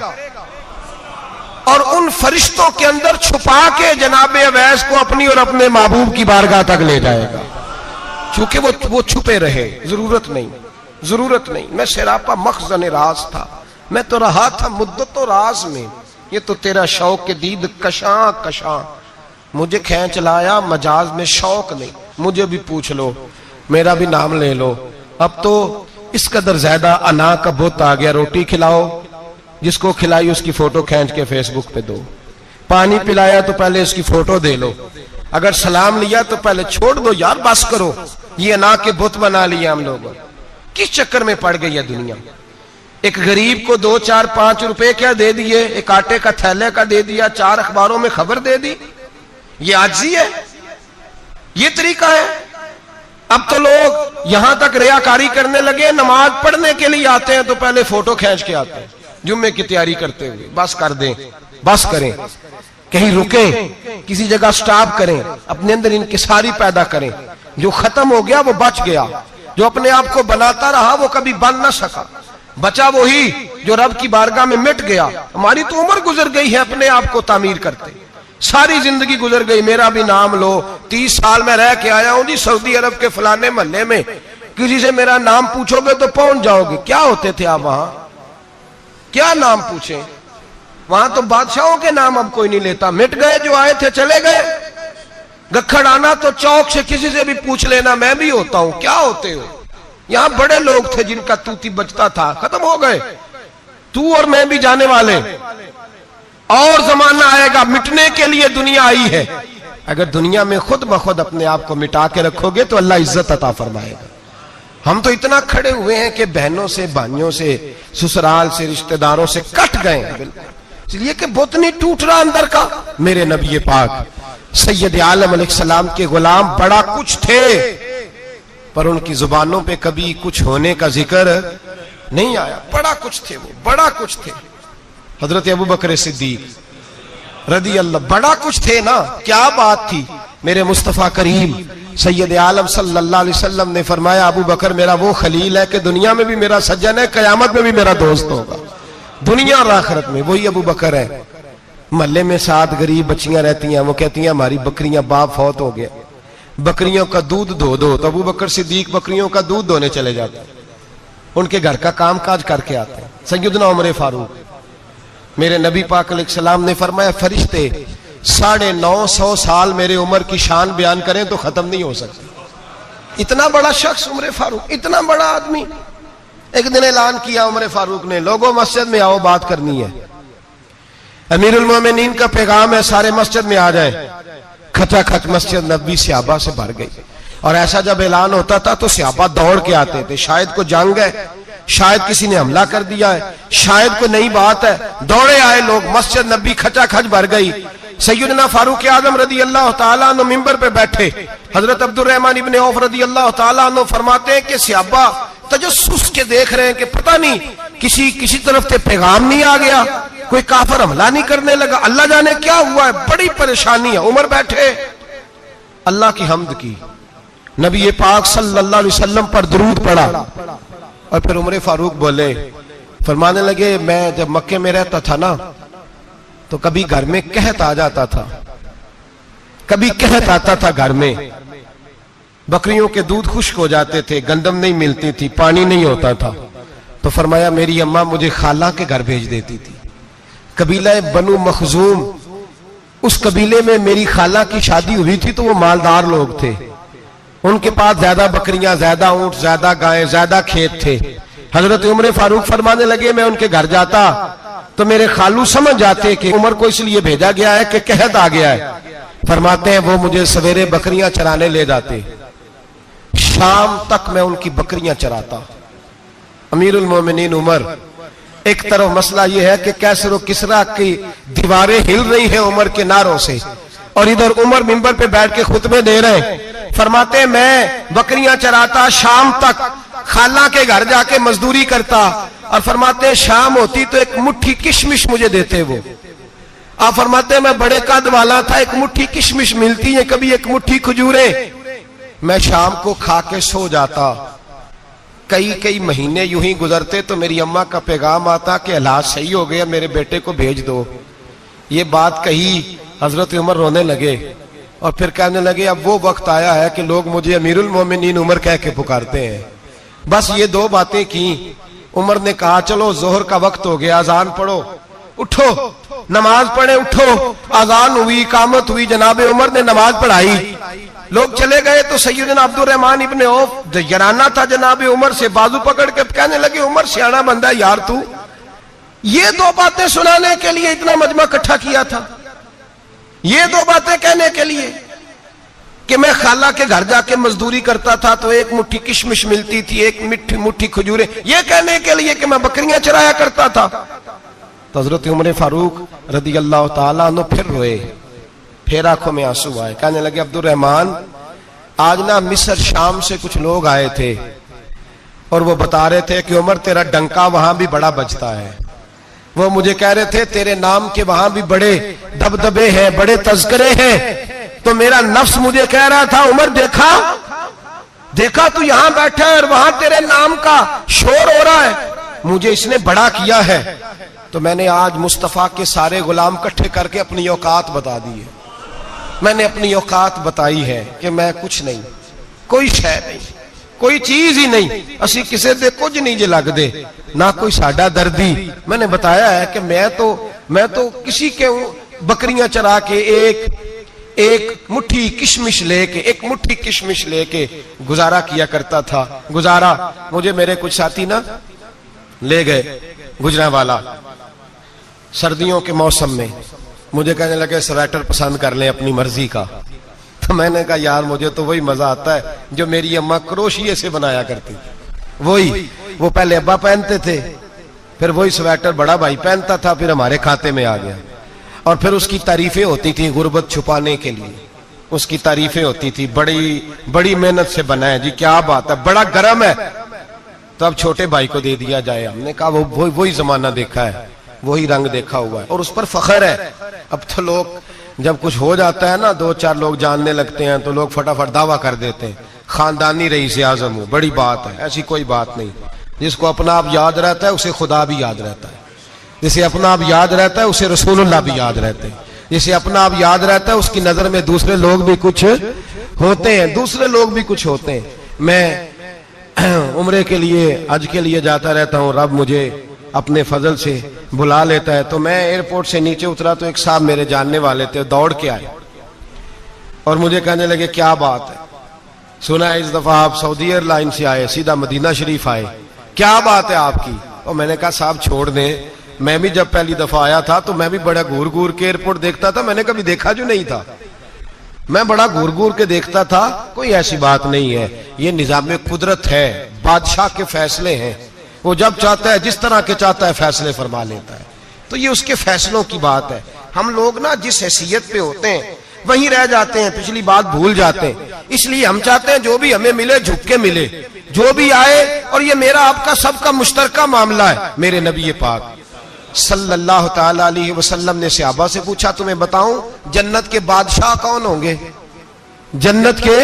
और उन फरिश्तों के अंदर छुपा के जनाब अवैस को अपनी और अपने महबूब की बारगाह तक ले जाएगा, चूंकि वो छुपे रहे, जरूरत नहीं, मैं सिरापा मखजन राज था, मैं तो रहा था मुद्दतों राज में, ये तो तेरा शौक के दीद कशा कशा मुझे खींच लाया मजाज में, शौक नहीं, मुझे भी पूछ लो, मेरा भी नाम ले लो। अब तो इस कदर ज्यादा अना का बुत आ गया, रोटी खिलाओ, जिसको खिलाई उसकी फोटो खींच के फेसबुक पे दो, पानी पिलाया तो पहले इसकी फोटो दे लो, अगर सलाम लिया तो पहले छोड़ दो यार, बस करो, ये अना के बुत बना लिया हम लोगों। किस चक्कर में पड़ गई है दुनिया। एक गरीब को 2, 4, 5 रुपए क्या दे दिए, एक आटे का थैले का दे दिया, 4 अखबारों में खबर दे दी, ये आजी है, ये तरीका है। अब तो लोग यहां तक रियाकारी करने लगे, नमाज पढ़ने के लिए आते हैं तो पहले फोटो खींच के आते हैं, जुम्मे की तैयारी करते हुए, बस कर दें, बस करें, कहीं रुके, किसी जगह स्टॉप करें, अपने अंदर इंकिसारी पैदा करें, जो खत्म हो गया वो बच गया, जो अपने आप को बनाता रहा वो कभी बन ना सका, बचा वही जो रब की बारगाह में मिट गया। हमारी तो उम्र गुजर गई है अपने आप को तामीर करते, सारी जिंदगी गुजर गई, मेरा भी नाम लो, 30 साल में रह के आया हूं जी सऊदी अरब के फलाने महल्ले में, किसी से मेरा नाम पूछोगे तो पहुंच जाओगे। क्या होते थे आप वहां, क्या नाम पूछे, वहां तो बादशाहों के नाम अब कोई नहीं लेता, मिट गए, जो आए थे चले गए। गखड़ आना तो चौक से किसी से भी पूछ लेना, मैं भी होता हूं, क्या होते हो। यहां बड़े लोग थे जिनका तूती बचता था, खत्म हो गए, तू और मैं भी जाने वाले, और जमाना आएगा, मिटने के लिए दुनिया आई है। अगर दुनिया में खुद ब खुद अपने आप को मिटा के रखोगे तो अल्लाह इज्जत अता फरमाएगा। हम तो इतना खड़े हुए हैं कि बहनों से, भाइयों से, ससुराल से, रिश्तेदारों से कट गए, इसलिए कि बुत नहीं टूट रहा अंदर का। मेरे नबी पाक सैयद आलम अलैहिस्सलाम के गुलाम बड़ा कुछ थे, पर उनकी जुबानों पे कभी कुछ होने का जिक्र नहीं आया। बड़ा कुछ थे वो, बड़ा कुछ थे। हजरत अबू बकर सिद्दीक रदी अल्लाह, बड़ा कुछ थे ना, क्या बात थी। मेरे मुस्तफा करीम सैयद आलम सल्लल्लाहु अलैहि वसल्लम ने फरमाया, अबू बकर मेरा वो खलील है कि दुनिया में भी मेरा सज्जन है, कयामत में भी मेरा दोस्त होगा, दुनिया और आखिरत में वही अबू बकर है। महल्ले में 7 गरीब बच्चियां रहती हैं, वो कहती हैं हमारी बकरियां, बाप फौत हो गया, बकरियों का दूध धो दो, तो अबू बकर सिद्दीक बकरियों का दूध धोने चले जाते हैं, उनके घर का काम काज करके आते हैं। सैयदना उमर फारूक, मेरे नबी पाक अलैहिस्सलाम ने फरमाया, फरिश्ते 950 साल मेरे उम्र की शान बयान करें तो खत्म नहीं हो सकती। इतना बड़ा शख्स उमर फारूक, इतना बड़ा आदमी। एक दिन ऐलान किया उमर फारूक ने, लोगों मस्जिद में आओ, बात करनी है। अमीरुल मोमिनीन का पैगाम है, सारे मस्जिद में आ जाए। खचाखच मस्जिद नबी सहाबा से भर गई, और ऐसा जब ऐलान होता था तो सहाबा दौड़ के आते थे, शायद को जंग है, शायद किसी ने हमला कर दिया है, शायद कोई नई बात है। दौड़े आए लोग, मस्जिद नबी खचाखच भर गई। सैयदना फारूक आजम रदी अल्लाह तआला अन्हु मिंबर पे बैठे, हजरत अब्दुर रहमान इब्ने औफ रदी अल्लाह तआला अन्हु फरमाते हैं कि सहाबा तजस्सुस के देख रहे हैं कि पता नहीं किसी तरफ से पैगाम नहीं आ गया, कोई काफिर हमला नहीं करने लगा, अल्लाह जाने क्या हुआ है, बड़ी परेशानी है। उमर बैठे, अल्लाह की हम्द की, नबी पाक सल्लल्लाहु अलैहि वसल्लम पर दुरूद पढ़ा, और फिर उमर फारूक बोले, फरमाने लगे, मैं जब मक्के में रहता था ना तो कभी घर में कहत आ जाता था, कभी कहत आता था घर में, बकरियों के दूध खुश्क हो जाते थे, गंदम नहीं मिलती थी, पानी नहीं होता था। तो फरमाया मेरी अम्मा मुझे खाला के घर भेज देती थी। कबीला बनु मखजूम, उस कबीले में मेरी खाला की शादी हुई थी, तो वो मालदार लोग थे, उनके पास ज्यादा बकरियां, ज्यादा ऊंट, ज्यादा गायें, ज्यादा खेत थे। हजरत उमर फारूक फरमाने लगे मैं उनके घर जाता तो मेरे खालू समझ जाते कि उमर को इसलिए भेजा गया है कि कहत आ गया है। फरमाते हैं वो मुझे सवेरे बकरियां चराने ले जाते, शाम तक मैं उनकी बकरियां चराता। अमीरुल मोमिनीन उमर, एक तरफ मसला यह है कि कैसर व किसरा की दीवारें हिल रही हैं उमर के नारों से, और इधर उमर मिंबर पे बैठ के खुतबे दे रहे हैं। फरमाते हैं मैं बकरियां चराता, शाम तक खाला के घर जाके मजदूरी करता, और फरमाते हैं शाम होती तो एक मुट्ठी किशमिश मुझे देते वो। आप फरमाते हैं मैं बड़े कद वाला था, एक मुट्ठी किशमिश मिलती है, कभी एक मुट्ठी खजूरें, मैं शाम को खा के सो जाता। कई कई महीने यूं ही गुजरते तो मेरी अम्मा का पैगाम आता कि हालात सही हो गया, मेरे बेटे को भेज दो। ये बात कही, हजरत उमर रोने लगे और फिर कहने लगे अब वो वक्त आया है कि लोग मुझे अमीरुल मोमिनीन उमर कह के पुकारते हैं। बस ये दो बातें की। उमर ने कहा चलो जोहर का वक्त हो गया, अजान पढ़ो, उठो नमाज पढ़े, उठो। अजान हुई, इकामत हुई, जनाब उमर ने नमाज पढ़ाई, लोग चले गए तो सैयदना अब्दुर्रहमान इब्ने औफ यराना था जनाब उमर से, बाजू पकड़ के कहने लगे उमर सियाना बंदा है यार, तू ये दो बातें सुनाने के लिए इतना मजमा इकट्ठा किया था, ये दो बातें कहने के लिए कि मैं खाला के घर जाके मजदूरी करता था तो एक मुट्ठी किशमिश मिलती थी, एक मुट्ठी खजूरें, ये कहने के लिए कि मैं बकरियां चराया करता था। तो हजरत उमर फारूक रदी अल्लाह ताला अन्हु फिर रोए, फिर आंखों में आंसू आए। कहने लगे अब्दुर्रहमान आज ना मिस्र शाम से कुछ लोग आए थे और वो बता रहे थे कि उमर तेरा डंका वहां भी बड़ा बजता है। वो मुझे कह रहे थे तेरे नाम के वहां भी बड़े दबदबे हैं, बड़े तज़किरे हैं। तो मेरा नफ्स मुझे कह रहा था उमर देखा देखा तू यहां बैठा है और वहां तेरे नाम का शोर हो रहा है, मुझे इसने बड़ा किया है। तो मैंने आज मुस्तफा के सारे गुलाम इकट्ठे करके अपनी औकात बता दी है। मैंने अपनी औकात बताई है कि मैं कुछ नहीं, कोई शय नहीं, कोई चीज ही नहीं, असी किसी दे कुछ नहीं जे लगदे, ना कोई साडा दर्दी। मैंने बताया है कि मैं तो किसी के बकरियां चरा के एक मुट्ठी किशमिश लेके गुजारा किया करता था। गुजारा मुझे मेरे कुछ साथी ना ले गए गुजरांवाला सर्दियों के मौसम में, मुझे कहने लगे स्वेटर पसंद कर लें अपनी मर्जी का। तो मैंने कहा यार मुझे तो वही मजा आता है जो मेरी अम्मा क्रोशिये से बनाया करती थी, वही वो पहले अब्बा पहनते थे, फिर वही स्वेटर बड़ा भाई पहनता था, फिर हमारे खाते में आ गया। और फिर उसकी तारीफें होती थी गुर्बत छुपाने के लिए, उसकी तारीफें होती थी बड़ी बड़ी मेहनत से बना है जी, क्या बात है, बड़ा गर्म है, तो अब छोटे भाई को दे दिया जाए। हमने कहा वही जमाना देखा है, वही रंग देखा हुआ है और उस पर फख्र है। अब तो लोग जब कुछ हो जाता है ना, दो चार लोग जानने लगते हैं तो लोग फटाफट दावा कर देते हैं खानदानी रईस आजम हूं, बड़ी बात है। ऐसी कोई बात नहीं, जिसको अपना आप याद रहता है उसे खुदा भी याद रहता है, जिसे अपना आप याद रहता है उसे रसूलुल्लाह भी याद रहते हैं, जिसे अपना आप याद रहता है उसकी नजर में दूसरे लोग भी कुछ होते हैं, दूसरे लोग भी कुछ होते हैं। मैं उम्रे के लिए हज के लिए जाता रहता हूँ, रब मुझे अपने फजल से बुला लेता है। तो मैं एयरपोर्ट से नीचे उतरा तो एक साहब मेरे जानने वाले थे, दौड़ के आए और मुझे कहने लगे क्या बात है, सुना है इस दफा आप सऊदी एयरलाइन से आए, सीधा मदीना शरीफ आए, क्या बात है आपकी। और मैंने कहा साहब छोड़ दें, मैं भी जब पहली दफा आया था तो मैं भी बड़ा घूर घूर के एयरपोर्ट देखता था, मैंने कभी देखा जो नहीं था, मैं बड़ा घूर घूर के देखता था, कोई ऐसी बात नहीं है, ये निजाम कुदरत है, बादशाह के फैसले हैं, वो जब चाहता है जिस तरह के चाहता है फैसले फरमा लेता है, तो ये उसके फैसलों की बात है। हम लोग ना जिस हैसियत पे होते हैं वहीं रह जाते हैं, पिछली बात भूल जाते हैं, इसलिए हम चाहते हैं जो भी हमें मिले झुक के मिले, जो भी आए, और ये मेरा आपका सबका मुश्तरका मामला है। मेरे नबी पाक सल्लल्लाहु ताला अलैहि वसल्लम ने सहाबा से पूछा तुम्हें बताऊं जन्नत के बादशाह कौन होंगे? जन्नत के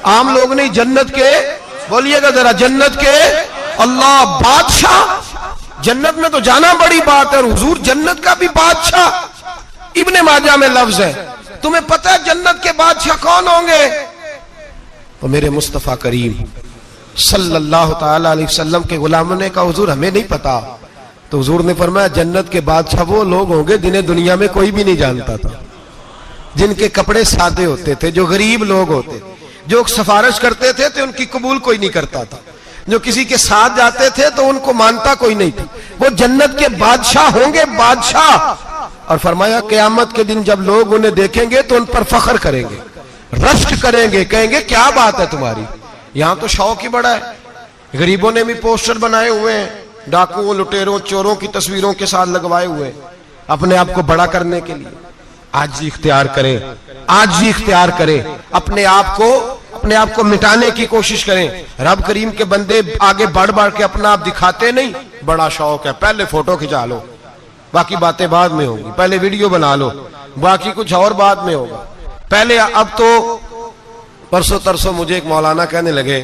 आम लोग नहीं, जन्नत के, बोलिएगा जरा, जन्नत के अल्लाह बादशाह। जन्नत में तो जाना बड़ी बात है, और हुजूर जन्नत का भी बादशाह। इब्ने माजा में लफ्ज है, तुम्हें पता है जन्नत के बादशाह कौन होंगे? और मेरे मुस्तफ़ा करीम सल्लल्लाहु ताला अलैहि वसल्लम के गुलामों ने कहा हुजूर हमें नहीं पता। तो हुजूर ने फरमाया जन्नत के बादशाह वो लोग होंगे जिन्हें दुनिया में कोई भी नहीं जानता था, जिनके कपड़े सादे होते थे, जो गरीब लोग होते, जो सिफारिश करते थे तो उनकी कबूल कोई नहीं करता था, जो किसी के साथ जाते थे तो उनको मानता कोई नहीं था। वो जन्नत के बादशाह होंगे, बादशाह। और फरमाया क़यामत के दिन जब लोग उन्हें देखेंगे तो उन पर फख्र करेंगे, रश्क करेंगे, कहेंगे क्या बात है तुम्हारी, यहां तो शौक ही बड़ा है। गरीबों ने भी पोस्टर बनाए हुए हैं, डाकुओं, लुटेरों, चोरों की तस्वीरों के साथ लगवाए हुए, अपने आप को बड़ा करने के लिए। आज ही इख्तियार करें, आज ही इख्तियार करें, अपने आप को मिटाने की कोशिश करें। रब करीम के बंदे आगे बढ़ बढ़ के अपना आप दिखाते नहीं, बड़ा शौक है, पहले फोटो खिंचा लो, बाकी बातें बाद में होंगी, पहले वीडियो बना लो, बाकी कुछ और बाद में होगा। पहले अब तो परसों तरसों मुझे एक मौलाना कहने लगे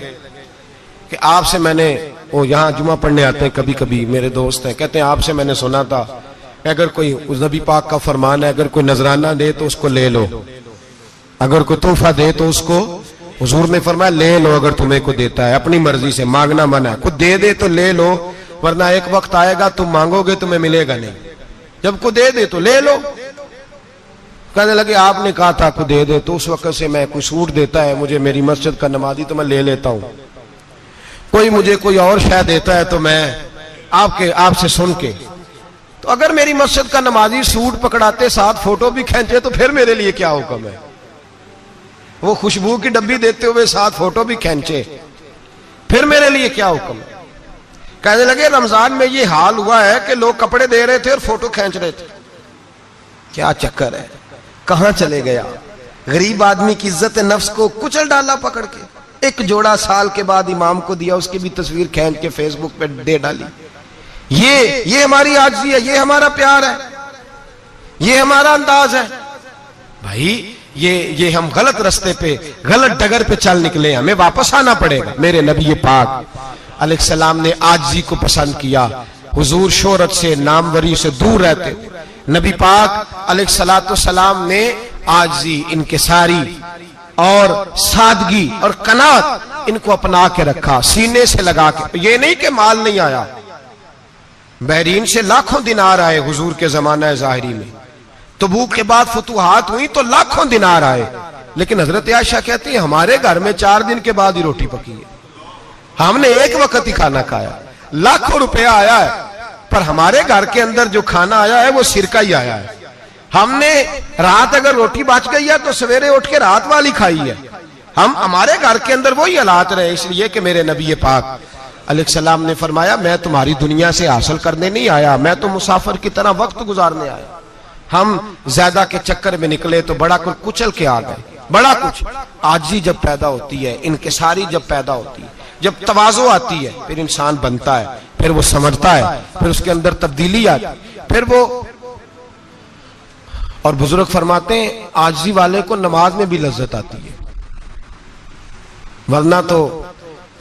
कि आपसे मैंने, वो यहाँ जुमा पढ़ने आते हैं कभी कभी, मेरे दोस्त हैं, कहते हैं आपसे मैंने सुना था अगर कोई उस नबी पाक का फरमान है, अगर कोई नजराना दे तो उसको ले लो, अगर कोई तोहफा दे तो उसको, हुजूर ने फरमाया ले लो अगर तुम्हें को देता है, अपनी मर्जी से, मांगना मना है, खुद दे दे तो ले लो, वरना एक वक्त आएगा तुम मांगोगे तुम्हें मिलेगा नहीं, जब को दे दे तो ले लो। कहने लगे आपने कहा था को दे दे, तो उस वक्त से मैं कोई सूट देता है मुझे मेरी मस्जिद का नमाजी तो मैं ले लेता हूं, कोई मुझे कोई और शय देता है तो मैं आपसे सुन के, तो अगर मेरी मस्जिद का नमाजी सूट पकड़ाते साथ फोटो भी खींचे तो फिर मेरे लिए क्या हुक्म है, वो खुशबू की डब्बी देते हुए साथ फोटो भी खींचे फिर मेरे लिए क्या हुक्म है। कहने लगे रमजान में ये हाल हुआ है कि लोग कपड़े दे रहे थे और फोटो खींच रहे थे, क्या चक्कर है, कहां चले गया। गरीब आदमी की इज्जत नफ्स को कुचल डाला पकड़ के। एक जोड़ा साल के बाद इमाम को दिया, उसकी भी तस्वीर खींच के फेसबुक पे दे डाली। ये हमारी आजिज़ी है, ये हमारा प्यार है, ये हमारा अंदाज है। भाई ये हम गलत रास्ते पे, गलत डगर पे चल निकले, हमें वापस आना पड़ेगा। मेरे नबी पाक अलैहिस्सलाम ने आजिज़ी को पसंद किया। हुजूर शोहरत से, नामवरी से दूर रहते, नबी पाक अलैहिस्सलाम ने आजिज़ी, इनकिसारी और सादगी और कनात इनको अपना के रखा, सीने से लगा के। ये नहीं कि माल नहीं आया, बहरीन से लाखों दिनार आए हुजूर के जमाना ज़ाहिरी में, तबूक के बाद फतुहात हुई तो लाखों दिनार आए, लेकिन हजरत आयशा कहती है हमारे घर में 4 दिन के बाद ही रोटी पकी है, हमने एक वक्त ही खाना खाया, लाखों रुपया आया है, पर हमारे घर के अंदर जो खाना आया है वो सिरका ही आया है। हमने रात अगर रोटी बच गई है तो सवेरे उठ के रात वाली खाई है। हमारे घर के अंदर वही हालात रहे, इसलिए कि मेरे नबी पाक अलैहिस्सलाम ने फरमाया मैं तुम्हारी दुनिया से हासिल करने नहीं आया, मैं तो मुसाफिर की तरह वक्त गुजारने आया। हम ज्यादा के चक्कर में निकले तो बड़ा कुछ कुचल के आ गए, बड़ा कुछ। आजी जब पैदा होती है, इनकिसारी जब पैदा होती है, जब तवाज़ो आती है, फिर इंसान बनता है, फिर वो समझता है, फिर उसके अंदर तब्दीली आती, फिर वो। और बुजुर्ग फरमाते हैं आजी वाले को नमाज में भी लज्जत आती है, वरना तो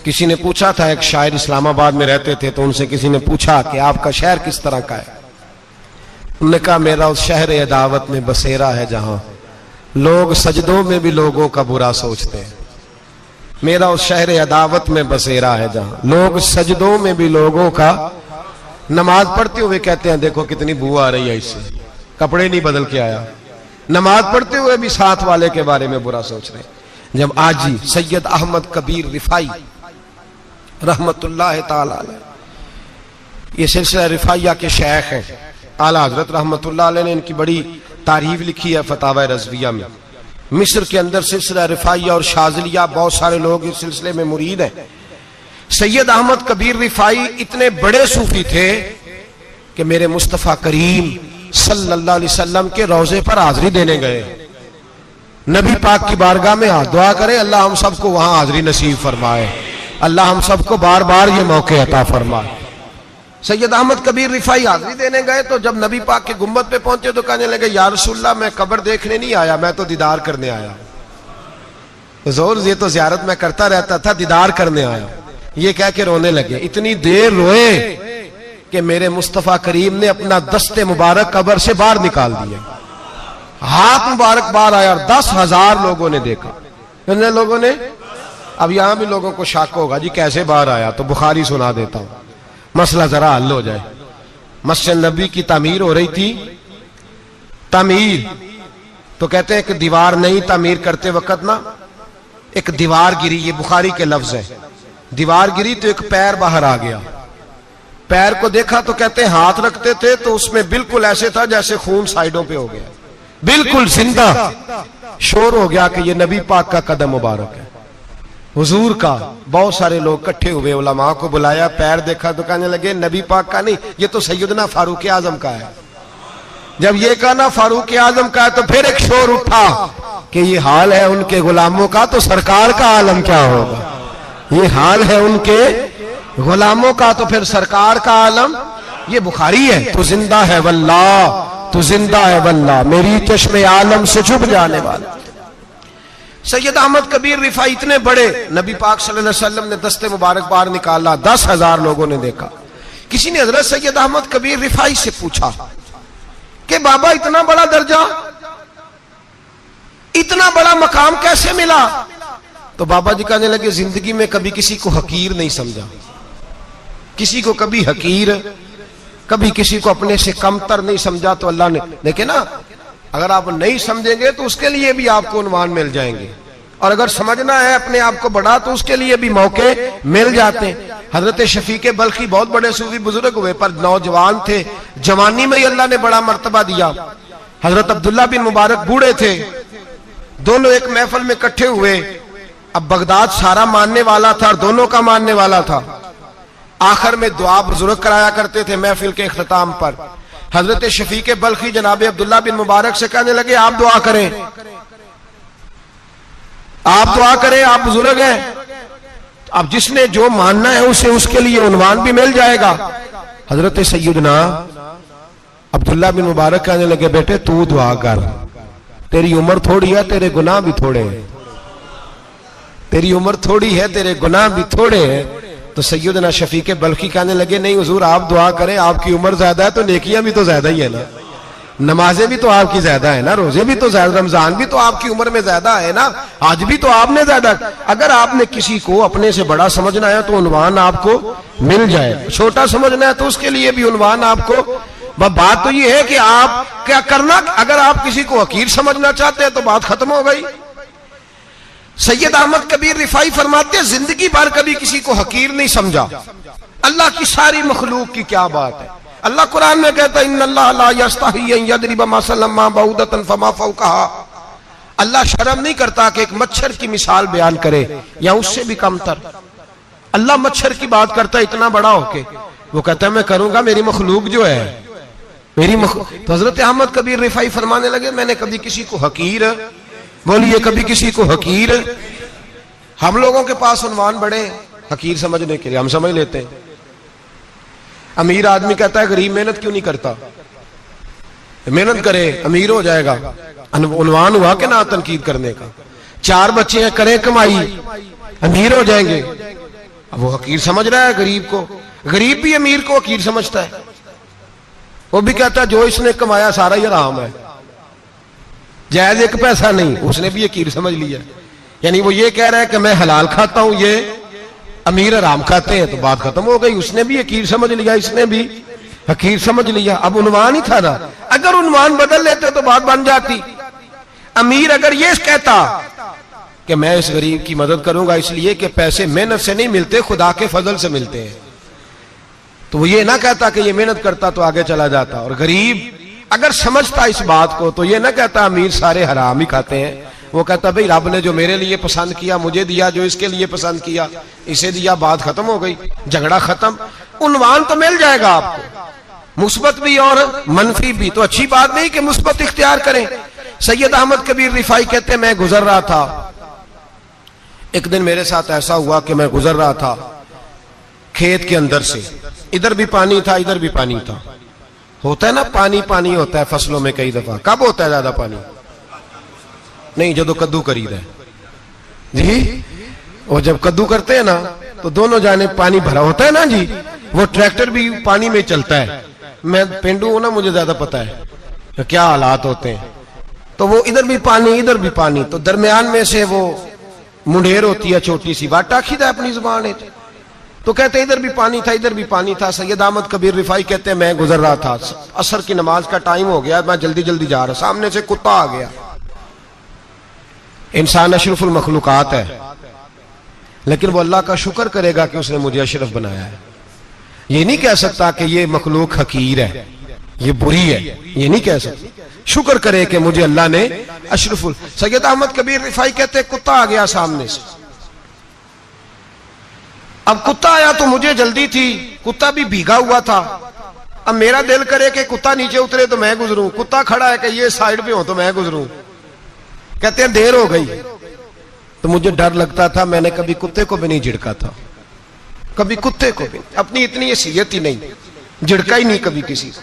किसी ने पूछा था, एक शायर इस्लामाबाद में रहते थे, तो उनसे किसी ने पूछा कि आपका शहर किस तरह का है। उन्होंने कहा मेरा उस शहर अदावत में बसेरा है जहां लोग सजदों में भी लोगों का बुरा सोचते हैं। मेरा उस शहर अदावत में बसेरा है जहां लोग सजदों में भी लोगों का, नमाज पढ़ते हुए कहते हैं देखो कितनी बू आ रही है इससे, कपड़े नहीं बदल के आया, नमाज पढ़ते हुए भी साथ वाले के बारे में बुरा सोच रहे। जब आजी सैयद अहमद कबीर रिफाई रहमतुल्लाह ताला अलैह, ये सिलसिला रिफाइया के शेख हैं, आला हजरत रहमतुल्लाह अलैह ने इनकी बड़ी तारीफ लिखी है फतावा रज़विया में। मिस्र के अंदर सिलसिला रिफाइया और शाज़िलिया, बहुत सारे लोग इस सिलसिले में मुरीद हैं। सैयद अहमद कबीर रिफाई इतने बड़े सूफी थे कि मेरे मुस्तफ़ा करीम सल्लल्लाहु अलैहि वसल्लम के रोजे पर हाजिरी देने गए। नबी पाक की बारगाह में हाथ दुआ करें, अल्लाह हम सबको वहां हाजिरी नसीब फरमाए, अल्लाह हम सबको बार बार ये मौके अता फरमाए। सैयद अहमद कबीर रिफाई हाजिरी देने गए तो जब नबी पाक के गुम्बद पे पहुंचे तो कहने लगे या रसूलल्लाह मैं कब्र देखने नहीं आया, मैं तो दीदार करने आया। हुजूर ये तो ज़ियारत में करता रहता था, दीदार करने आया। ये कह के रोने लगे, इतनी देर रोए कि मेरे मुस्तफ़ा करीम ने अपना दस्ते मुबारक कब्र से बाहर निकाल दिया, हाथ मुबारक बाहर आया और 10,000 लोगों ने देखा। कितने लोगों ने? अब यहां भी लोगों को शक होगा जी कैसे बाहर आया, तो बुखारी सुना देता हूं, मसला जरा हल हो जाए। मस्जिद नबी की तामीर हो रही थी, तामीर तो कहते हैं कि दीवार नहीं, तामीर करते वक्त ना एक दीवार गिरी, ये बुखारी के लफ्ज है, दीवार गिरी तो एक पैर बाहर आ गया। पैर को देखा तो कहते हैं हाथ रखते थे तो उसमें बिल्कुल ऐसे था जैसे खून साइडों पे हो गया, बिल्कुल जिंदा। शोर हो गया कि ये नबी पाक का कदम मुबारक है, हुजूर का। बहुत सारे लोग इकट्ठे हुए, उलमा को बुलाया, पैर देखा तो कहने लगे नबी पाक का नहीं, ये तो सैयदना फारूक आजम का है। जब ये कहा ना फारूक आजम का है तो फिर एक शोर उठा कि ये हाल है उनके गुलामों का तो सरकार का आलम क्या होगा। ये हाल है उनके गुलामों का तो फिर सरकार का आलम। ये बुखारी है, तो जिंदा है वल्लाह, तो जिंदा है वल्लाह, मेरी चश्मे आलम से छुप जाने वाला। सैयद अहमद कबीर रिफाई इतने बड़े, नबी पाक सल्लल्लाहु अलैहि वसल्लम ने दस्ते मुबारक बाहर निकाला, 10,000 लोगों ने देखा। किसी ने हजरत सैयद अहमद कबीर रिफाई से पूछा कि बाबा इतना बड़ा दर्जा, इतना बड़ा मकाम कैसे मिला? तो बाबा जी कहने लगे जिंदगी में कभी किसी को हकीर नहीं समझा, किसी को कभी हकीर, कभी किसी को अपने से कमतर नहीं समझा। तो अल्लाह ने देखे ना, अगर आप नहीं समझेंगे तो उसके लिए भी आपको उन्वान मिल जाएंगे, और अगर समझना है अपने आप को बड़ा तो उसके लिए भी मौके मिल जाते हैं। हजरत शफीक बल्खी बहुत बड़े सूफी बुजुर्ग हुए, पर नौजवान थे, जवानी में ही अल्लाह ने बड़ा मर्तबा दिया। हजरत अब्दुल्ला बिन मुबारक बूढ़े थे, दोनों एक महफिल में इकट्ठे हुए। अब बगदाद सारा मानने वाला था और दोनों का मानने वाला था। आखिर में दुआ बुजुर्ग कराया करते थे महफिल के इख्तिताम पर। हजरत शफीक बल्खी जनाब अब्दुल्ला बिन मुबारक से कहने लगे आप दुआ करें, आप दुआ करें, आप बुजुर्ग हैं, अब जिसने जो मानना है उसे उसके लिए उन्वान भी मिल जाएगा। हजरत सैयदना अब्दुल्ला बिन मुबारक कहने लगे बेटे तू दुआ कर, तेरी उम्र थोड़ी है, तेरे गुनाह भी थोड़े हैं, तेरी उम्र थोड़ी है, तेरे गुनाह भी थोड़े हैं। तो सैयदना शफीक बल्खी कहने लगे नहीं हुजूर आप दुआ करें, आपकी उम्र ज्यादा है तो नेकियां भी तो ज्यादा ही है ना, नमाजें भी तो आपकी ज्यादा है ना, रोजे भी तो ज्यादा, रमजान भी तो आपकी उम्र में ज्यादा है ना, आज भी तो आपने ज्यादा। अगर आपने किसी को अपने से बड़ा समझना है तो उन्वान आपको मिल जाए, छोटा समझना है तो उसके लिए भी उन्वान आपको। बात तो ये है कि आप क्या करना, अगर आप किसी को हकीर समझना चाहते हैं तो बात खत्म हो गई। सैयद अहमद कबीर रिफाई फरमाते हैं जिंदगी भर कभी किसी को हकीर नहीं समझा। अल्लाह की सारी मखलूक की क्या बात है। अल्लाह कुरान में कहता है इन्नल्लाह ला यस्तही अन यदरिब मसलन मा बऊदतन फमा फौकहा। अल्लाह शर्म नहीं करता कि एक मच्छर की मिसाल बयान करे या उससे भी कमतर। अल्लाह मच्छर की बात करता है इतना बड़ा होके, वो कहता है मैं करूंगा, मेरी मखलूक जो है मेरी तो हजरत अहमद कबीर रिफाई फरमाने लगे मैंने कभी किसी को हकीर, बोलिए कभी किसी को हकीर। हम लोगों के पास उन्वान बड़े हकीर समझने के लिए, हम समझ लेते हैं। अमीर आदमी कहता है गरीब मेहनत क्यों नहीं करता, मेहनत करे अमीर हो जाएगा, उन्वान हुआ कि ना तनकीद करने का। 4 बच्चे हैं करें कमाई अमीर हो जाएंगे, अब वो हकीर समझ रहा है गरीब को। गरीब भी अमीर को हकीर समझता है, वो भी कहता है जो इसने कमाया सारा ही हराम है, जायज एक पैसा नहीं, उसने भी हकीर समझ लिया। यानी वो ये कह रहा है कि मैं हलाल खाता हूं, ये अमीर हराम खाते हैं, तो बात खत्म हो गई। उसने भी हकीर समझ लिया, इसने भी हकीर समझ लिया। अब उन्वान ही था ना, अगर उन्वान बदल लेते तो बात बन जाती। अमीर अगर ये कहता कि मैं इस गरीब की मदद करूंगा इसलिए कि पैसे मेहनत से नहीं मिलते, खुदा के फजल से मिलते हैं, तो वो ये ना कहता कि ये मेहनत करता तो आगे चला जाता। और गरीब अगर समझता इस बात को तो ये ना कहता अमीर सारे हराम ही खाते हैं, वो कहता भाई रब ने जो मेरे लिए पसंद किया मुझे दिया, जो इसके लिए पसंद किया इसे दिया, बात खत्म हो गई, झगड़ा खत्म। उन्वान तो मिल जाएगा आपको, मुस्बत भी और मनफी भी। तो अच्छी बात नहीं कि मुस्बत इख्तियार करें। सैयद अहमद कबीर रिफाई कहते मैं गुजर रहा था, एक दिन मेरे साथ ऐसा हुआ कि मैं गुजर रहा था खेत के अंदर से, इधर भी पानी था इधर भी पानी था। होता है ना पानी पानी होता है फसलों में कई दफा। कब होता है ज्यादा पानी? नहीं जब कद्दू करीद है जी, और जब कद्दू करते हैं ना तो दोनों जाने पानी भरा होता है ना जी, वो ट्रैक्टर भी पानी में चलता है। मैं पेंडू हूं ना, मुझे ज्यादा पता है क्या हालात होते हैं। तो वो इधर भी पानी इधर भी पानी, तो दरमियान में से वो मुंडेर होती है छोटी सी, वाट आखिदा अपनी जुबान है। तो कहते इधर भी पानी था, इधर भी पानी था। सैयद अहमद कबीर रिफाई कहते हैं मैं गुजर रहा था, असर की नमाज का टाइम हो गया, मैं जल्दी जल्दी जा रहा, सामने से कुत्ता आ गया। इंसान अशरफुल मखलूकात है, लेकिन वो अल्लाह का शुक्र करेगा कि उसने मुझे अशरफ बनाया है। ये नहीं कह सकता कि ये मखलूक हकीर है, ये बुरी है, ये नहीं कह सकता। शुक्र करे कि मुझे अल्लाह ने अशरफुल। सैयद अहमद कबीर रिफाई कहते कुत्ता आ गया सामने से। अब कुत्ता आया तो मुझे जल्दी थी, कुत्ता भी भीगा हुआ था। अब मेरा दिल करे कि कुत्ता नीचे उतरे तो मैं गुजरूं, कुत्ता खड़ा है कि ये साइड पे हो तो मैं गुजरूं। कहते हैं देर हो गई तो मुझे डर लगता था, मैंने कभी कुत्ते को भी नहीं झिड़का था, कभी कुत्ते को भी, अपनी इतनी हैसियत ही नहीं, झिड़का ही नहीं कभी किसी को।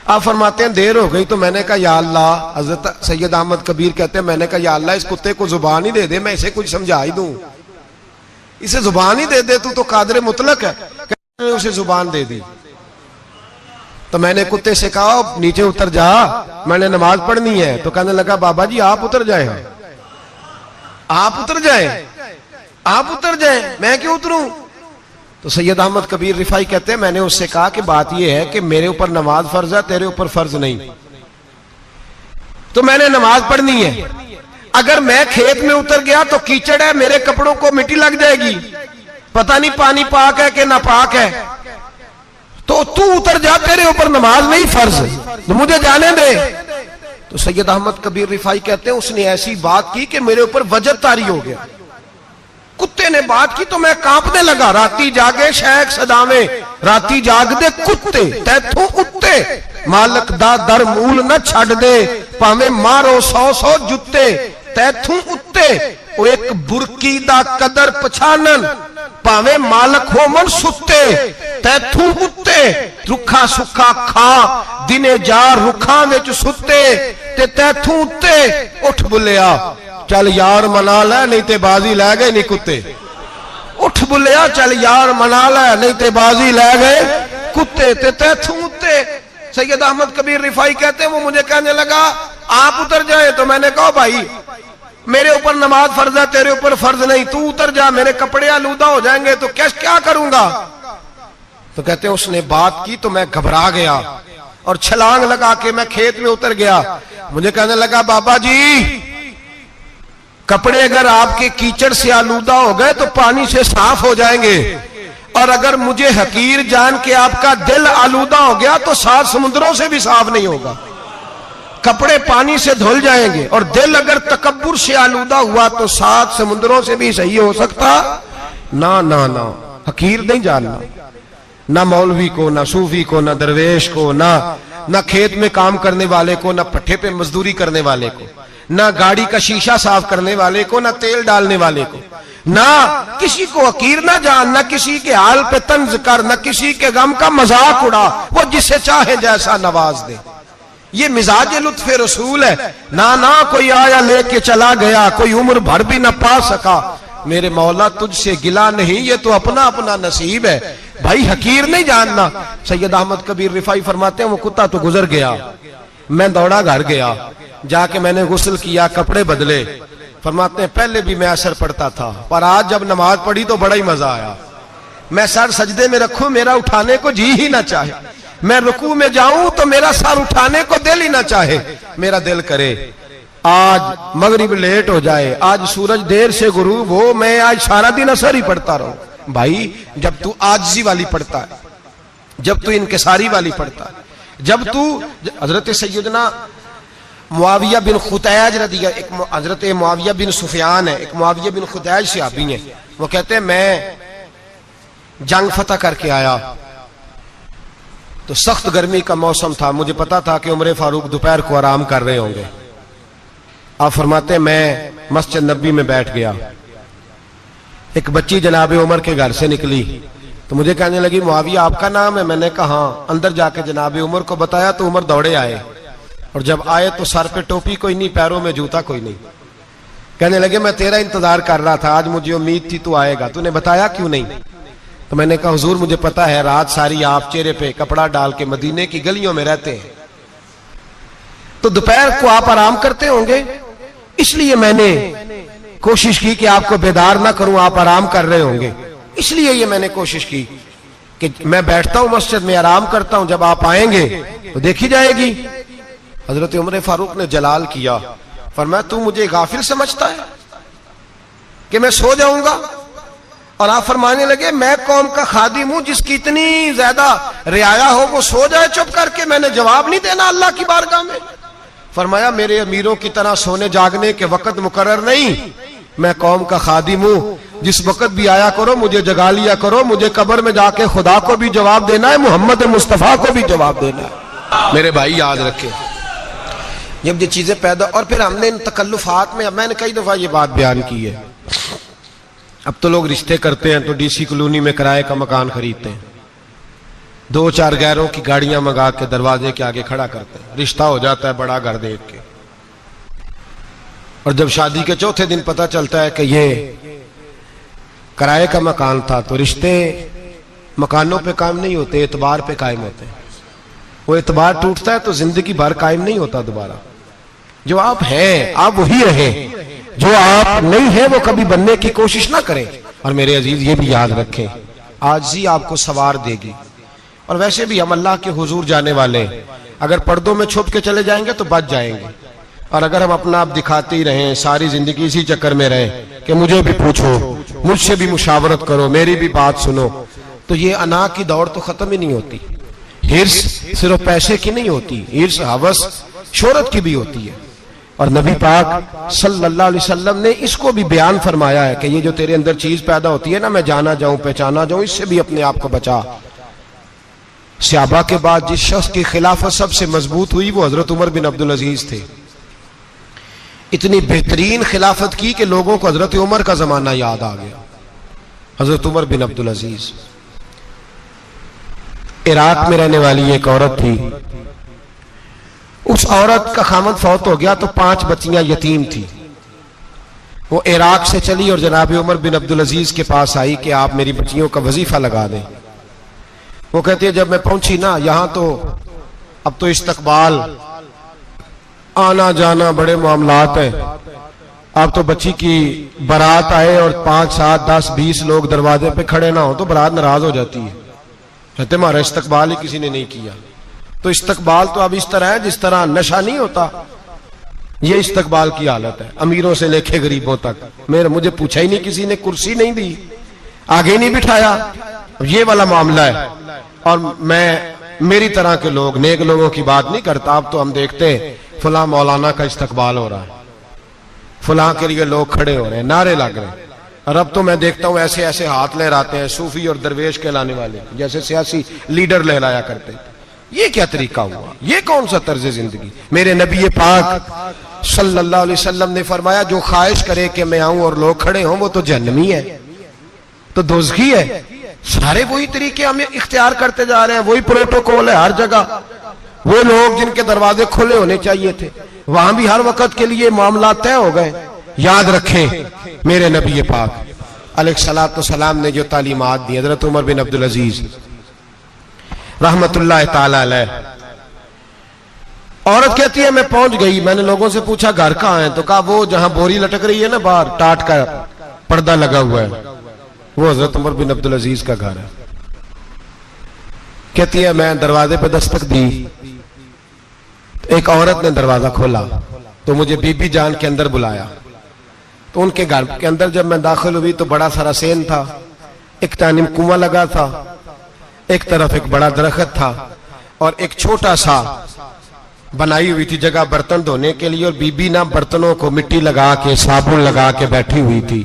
आप फरमाते हैं देर हो गई तो मैंने कहा या अल्लाह, हजरत सैयद अहमद कबीर कहते हैं मैंने कहा या अल्लाह इस कुत्ते को जुबान ही दे दे, मैं इसे कुछ समझा ही दूं, इसे जुबान ही दे दे, तू तो कादर मुतलक है। उसे जुबान दे दी तो मैंने कुत्ते से कहा नीचे उतर जा, मैंने नमाज पढ़नी है। तो कहने लगा बाबा जी आप उतर जाए, आप उतर जाए, आप उतर जाए, मैं क्यों उतरूं? तो सैयद अहमद कबीर रिफाई कहते हैं मैंने उससे कहा कि बात यह है कि मेरे ऊपर नमाज फर्ज है, तेरे ऊपर फर्ज नहीं, तो मैंने नमाज पढ़नी है। अगर मैं खेत में उतर गया तो कीचड़ है, मेरे कपड़ों को मिट्टी लग जाएगी, पता नहीं पानी पाक है कि नापाक है, तो तू उतर जा, तेरे ऊपर नमाज नहीं फर्ज, तो मुझे जाने दे। तो सैयद अहमद कबीर रिफाई कहते हैं उसने ऐसी बात की कि मेरे ऊपर वजद तारी हो गया। कुत्ते ने बात की तो मैं कांपने लगा। राती जागे शेख सदावे, राती जाग दे कुत्ते, तैथों उत्ते मालक दा दर मूल न छड़ दे, भावे मारो 100 जुत्ते तैथों उत्ते। वो एक बुरकी दा कदर पछानन, भावे मालक हो मन सुत्ते तैथों उत्ते। रुखा सुखा खा दिने जा रुखा विच सुत्ते ते तैथों उत्ते। उठ बुलिया चल यार मना ले नहीं ते बाजी लै गए नहीं कुत्ते, उठ बुलिया चल यार मना ले नहीं ते बाजी लै गए कुत्ते ते तैथों उत्ते। सैयद अहमद कबीर रिफाई कहते हैं वो मुझे कहने लगा आप उतर जाए, तो मैंने कहा भाई मेरे ऊपर नमाज फर्ज है, तेरे ऊपर फर्ज नहीं, तू उतर जा, मेरे कपड़े आलूदा हो जाएंगे तो क्या करूंगा? तो कहते हैं उसने बात की तो मैं घबरा गया और छलांग लगा के मैं खेत में उतर गया। मुझे कहने लगा बाबा जी कपड़े अगर आपके कीचड़ से आलूदा हो गए तो पानी से साफ हो जाएंगे, और अगर मुझे हकीर जान के आपका दिल आलूदा हो गया तो 7 समुद्रों से भी साफ नहीं होगा। कपड़े पानी से धुल जाएंगे और दिल अगर तकब्बुर से आलूदा हुआ तो 7 समुद्रों से भी सही हो सकता ना। ना ना हकीर नहीं जानना, ना मौलवी को, ना सूफी को, ना दरवेश को, ना खेत में काम करने वाले को, ना पट्टे पे मजदूरी करने वाले को, ना गाड़ी का शीशा साफ करने वाले को, ना तेल डालने वाले को, ना किसी को हकीर ना जान, ना किसी के हाल पे तंज कर, ना किसी के गम का मजाक उड़ा, वो जिसे चाहे जैसा नवाज दे। ये मिजाज लुत्फ रसूल है। ना कोई आया लेके चला गया, कोई उम्र भर भी ना पा सका। मेरे मौला तुझसे गिला नहीं, ये तो अपना अपना नसीब है भाई, हकीर नहीं जानना। सैयद अहमद कबीर रिफाई फरमाते हैं वो कुत्ता तो गुजर गया, मैं दौड़ा घर गया, जाके मैंने गुस्ल किया, कपड़े बदले। फरमाते हैं पहले भी मैं असर पढ़ता था, पर आज जब नमाज पढ़ी तो बड़ा ही मजा आया। मैं सर सजदे में रखूं मेरा उठाने को जी ही ना चाहे, मैं रुकू में जाऊं तो मेरा सर उठाने को दिल ही ना चाहे। मेरा दिल करे आज मगरिब लेट हो जाए, आज सूरज देर से गुरूब हो, मैं आज सारा दिन असर ही पढ़ता रहूं। भाई जब तू आजिज़ी वाली पढ़ता है, जब तू इनकिसारी वाली पढ़ता है, जब तू हजरत सैयदना मुआविया बिन खुतैज रदिया, एक हजरत मुआविया बिन सुफियान है, एक मुआविया बिन खुतैज सहाबी है, वो कहते हैं मैं जंग फतह करके आया तो सख्त गर्मी का मौसम था, मुझे पता था कि उमर फारूक दोपहर को आराम कर रहे होंगे। आप फरमाते हैं मैं मस्जिद नबी में बैठ गया, एक बच्ची जनाब उमर के घर से निकली तो मुझे कहने लगी मुआविया आपका नाम है? मैंने कहा हाँ। अंदर जाके जनाब उमर को बताया तो उमर दौड़े आए, और जब आए तो सर पे टोपी कोई नहीं, पैरों में जूता कोई नहीं। कहने लगे मैं तेरा इंतजार कर रहा था, आज मुझे उम्मीद थी तू आएगा, तूने बताया क्यों नहीं? तो मैंने कहा हुजूर मुझे पता है रात सारी आप चेहरे पे कपड़ा डाल के मदीने की गलियों में रहते हैं, तो दोपहर को आप आराम करते होंगे, इसलिए मैंने कोशिश की कि आपको बेदार ना करूं, आप आराम कर रहे होंगे, इसलिए ये मैंने कोशिश की कि मैं बैठता हूं मस्जिद में, आराम करता हूं, जब आप आएंगे तो देखी जाएगी। हजरत उमर फारूक ने जलाल किया, फरमाया तू मुझे गाफिल समझता है कि मैं सो जाऊंगा? और आप फरमाने लगे मैं कौम का खादिम हूं जिसकी इतनी ज्यादा रियाया हो वो सो जाए चुप करके, मैंने जवाब नहीं देना अल्लाह की बारगाह में? फरमाया मेरे अमीरों की तरह सोने जागने के वक्त मुकर्रर नहीं, मैं कौम का खादिम हूं, जिस वक्त भी आया करो मुझे जगा लिया करो, मुझे कब्र में जाके खुदा को भी जवाब देना है, मोहम्मद मुस्तफा को भी जवाब देना है। मेरे भाई याद रखें, जब ये चीजें पैदा, और फिर हमने इन तकल्लुफात में, मैंने कई दफा ये बात बयान की है, अब तो लोग रिश्ते करते हैं तो डीसी कॉलोनी में किराए का मकान खरीदते हैं, 2-4 गैरों की गाड़ियां मंगा के दरवाजे के आगे खड़ा करते हैं, रिश्ता हो जाता है बड़ा घर देख के, और जब शादी के चौथे दिन पता चलता है कि ये किराए का मकान था, तो रिश्ते मकानों पे कायम नहीं होते, एतबार पे कायम होते हैं। वो एतबार टूटता है तो जिंदगी भर कायम नहीं होता दोबारा। जो आप हैं आप वही रहें, जो आप नहीं है वो कभी बनने की कोशिश ना करें। और मेरे अजीज ये भी याद रखें, आजी आपको सवार देगी, और वैसे भी हम अल्लाह के हुजूर जाने वाले हैं, अगर पर्दों में छुप के चले जाएंगे तो बच जाएंगे, और अगर हम अपना आप दिखाते ही रहें, सारी जिंदगी इसी चक्कर में रहें कि मुझे भी पूछो, मुझसे भी मुशावरत करो, मेरी भी बात सुनो, तो ये अना की दौड़ तो खत्म ही नहीं होती। हिर्स सिर्फ पैसे की नहीं होती, हिर्स हवस शोहरत की भी होती है। और नबी पाक सल्लल्लाहु अलैहि वसल्लम ने इसको भी बयान फरमाया है कि ये जो तेरे अंदर चीज पैदा होती है ना, मैं जाना जाऊं पहचाना जाऊं, इससे भी अपने आप को बचा। सहाबा के बाद जिस शख्स की खिलाफत सबसे मजबूत हुई वो हजरत उमर बिन अब्दुल अजीज थे। इतनी बेहतरीन खिलाफत की कि लोगों को हजरत उमर का जमाना याद आ गया। हजरत उमर बिन अब्दुल अजीज, इराक में रहने वाली एक औरत थी, उस औरत का खामद फौत हो गया तो 5 बच्चियां यतीम थी। वो इराक से चली और जनाब उमर बिन अब्दुल अजीज के पास आई कि आप मेरी बच्चियों का वजीफा लगा दें। वो कहती है जब मैं पहुंची ना, यहां तो अब तो इस्तकबाल, आना जाना बड़े मामलात हैं, अब तो बच्ची की बारात आए और 5, 7, 10, 20 लोग दरवाजे पे खड़े ना हो तो बारात नाराज हो जाती है, कहते हमारा इस्तकबाल ही किसी ने नहीं किया। तो इस्तकबाल तो अब इस तरह है जिस तरह नशा नहीं होता, ये इस्तकबाल की हालत है, अमीरों से लेके गरीबों तक। मुझे पूछा ही नहीं किसी ने, कुर्सी नहीं दी, आगे नहीं बिठाया, ये वाला मामला है। और मैं मेरी तरह के लोग, नेक लोगों की बात नहीं करता। अब तो हम देखते हैं फला मौलाना का इस्तकबाल हो रहा है, फला के लिए लोग खड़े हो रहे हैं, नारे लग रहे हैं, और अब तो मैं देखता हूं ऐसे ऐसे हाथ लहराते हैं सूफी और दरवेश कहलाने वाले, जैसे सियासी लीडर लहराया करते थे। ये क्या तरीका हुआ, ये कौन सा तर्ज जिंदगी? मेरे नबी पाक सल्लल्लाहु अलैहि वसल्लम ने फरमाया जो ख्वाहिश करे कि मैं आऊं और लोग खड़े हों वो तो जहन्नमी है, तो दोज़खी है। सारे वही तरीके हम इख्तियार करते जा रहे हैं, वही प्रोटोकॉल है हर जगह। वो लोग जिनके दरवाजे खुले होने चाहिए थे वहां भी हर वक्त के लिए मामला तय हो गए। याद रखें मेरे नबी पाक अलैहिस्सलातु वस्सलाम ने जो तालीमात दी, हजरत उमर बिन अब्दुल अजीज रहमतुल्लाह ताला अलैह। औरत कहती है मैं पहुंच गई, मैंने लोगों से पूछा घर कहां है, तो कहा वो जहां बोरी लटक रही है ना बाहर, टाट का पर्दा लगा हुआ है, वो हजरत उमर बिन अब्दुल अजीज का घर है। कहती है मैं दरवाजे पे दस्तक दी, एक औरत ने दरवाजा खोला तो मुझे बीबी जान के अंदर बुलाया। तो उनके घर के अंदर जब मैं दाखिल हुई तो बड़ा सारा सेन था, एक तानिम कुआं लगा था, एक तरफ एक बड़ा दरख्त था और एक छोटा सा बनाई हुई थी जगह बर्तन धोने के लिए, और बीबी ना बर्तनों को मिट्टी लगा के साबुन लगा के बैठी हुई थी,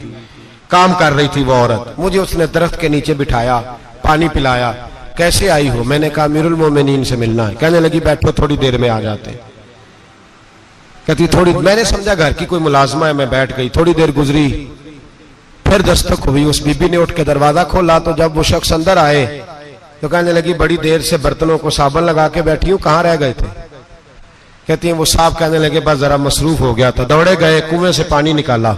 काम कर रही थी वो औरत। मुझे उसने दरख्त के नीचे बिठाया, पानी पिलाया। कैसे आई हो? मैंने कहा अमीरुल मोमिनीन से मिलना है। कहने लगी बैठो थोड़ी देर में आ जाते। कहती थोड़ी, मैंने समझा घर की कोई मुलाजमा है, मैं बैठ गई। थोड़ी देर गुजरी, फिर दस्तक हुई, उस बीबी ने उठ के दरवाजा खोला। तो जब वो शख्स अंदर आए तो कहने लगी बड़ी देर से बर्तनों को साबुन लगा के बैठी हूं, कहाँ रह गए थे? कहती है वो साहब कहने लगे बस जरा मसरूफ हो गया था। दौड़े गए, कुएं से पानी निकाला,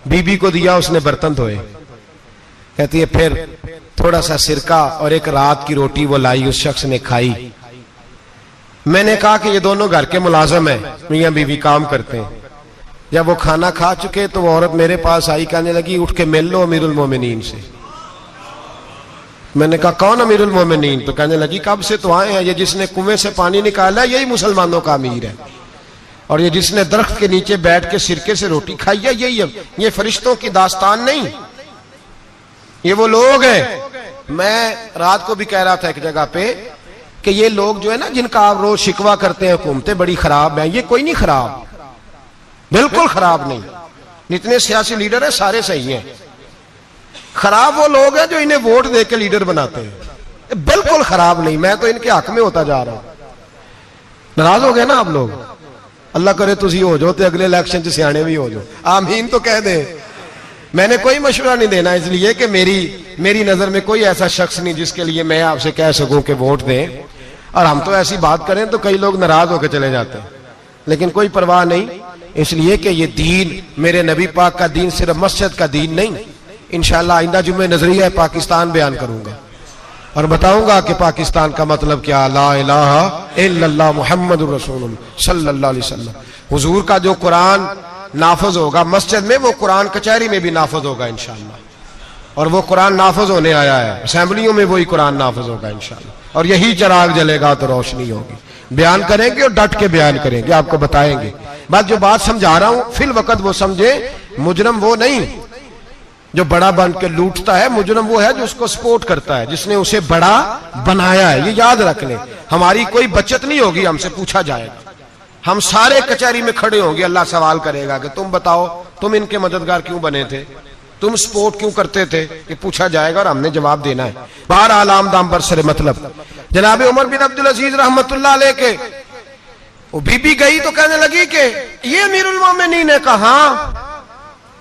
बीबी को दिया, उसने बर्तन धोए। कहती है फिर थोड़ा सा सिरका और एक रात की रोटी वो लाई, उस शख्स ने खाई। मैंने कहा कि ये दोनों घर के मुलाजम हैं, मियां बीवी काम करते हैं। जब वो खाना खा चुके तो वो औरत मेरे पास आई, कहने लगी उठ के मिल लो अमीरुल मोमिनीन से। मैंने कहा कौन अमीरुल मोमिनीन? तो कहने लगी कब से तो आए हैं, ये जिसने कुएं से पानी निकाला यही मुसलमानों का अमीर है, और ये जिसने दरख्त के नीचे बैठ के सिरके से रोटी खाई है यही है। ये फरिश्तों की दास्तान नहीं, ये वो लोग हैं। मैं रात को भी कह रहा था एक जगह पे कि ये लोग जो है ना, जिनका आप रोज शिकवा करते हैं हुकूमतें बड़ी खराब हैं, ये कोई नहीं खराब, बिल्कुल खराब नहीं। जितने सियासी लीडर हैं सारे सही हैं। खराब वो लोग हैं जो इन्हें वोट दे के लीडर बनाते हैं, बिल्कुल खराब नहीं। मैं तो इनके हक में होता जा रहा हूं। नाराज हो गए ना आप लोग? अल्लाह करे तुसी हो जाओ तो अगले इलेक्शन च सियाने भी हो जाओ, आमीन तो कह दे। मैंने कोई मशवरा नहीं देना, इसलिए कि मेरी नजर में कोई ऐसा शख्स नहीं जिसके लिए मैं आपसे कह सकूं कि वोट दें। और हम तो ऐसी बात करें तो कई लोग नाराज होकर चले जाते हैं, लेकिन कोई परवाह नहीं, इसलिए कि ये दीन, मेरे नबी पाक का दीन सिर्फ मस्जिद का दीन नहीं। इंशाअल्लाह आइंदा जुम्मे नजरिया पाकिस्तान बयान करूंगा और बताऊंगा कि पाकिस्तान का मतलब क्या, ला इलाहा इल्लल्लाह मुहम्मदुर रसूलुल्लाह सल्लल्लाहु अलैहि वसल्लम। हुजूर का जो कुरान नाफज होगा मस्जिद में, वो कुरान कचहरी में भी नाफज होगा इंशाअल्लाह। और वो कुरान नाफज होने आया है, असेंबलियों में वही कुरान नाफज होगा इंशाअल्लाह। और यही चिराग जलेगा तो रोशनी होगी। बयान करेंगे और डट के बयान करेंगे, आपको बताएंगे। जो बात समझा रहा हूं फिल वक्त वो समझे, मुजरम वो नहीं जो बड़ा बन के लूटता है, मुजरम वो है जो उसको सपोर्ट करता है, जिसने उसे बड़ा बनाया है। ये याद रख ले, हमारी कोई बचत नहीं होगी, हमसे पूछा जाएगा। हम सारे कचहरी में खड़े होंगे, अल्लाह सवाल करेगा कि तुम बताओ तुम इनके मददगार क्यों बने थे, तुम सपोर्ट क्यों करते थे, ये पूछा जाएगा और हमने जवाब देना है। बार आलाम दाम बरसरे मतलब। जनाब उमर बिन अब्दुल अजीज रहमतुल्लाह अलैह के वो बीबी गई तो कहने लगी कि ये अमीरुल मोमिनीन ने कहा,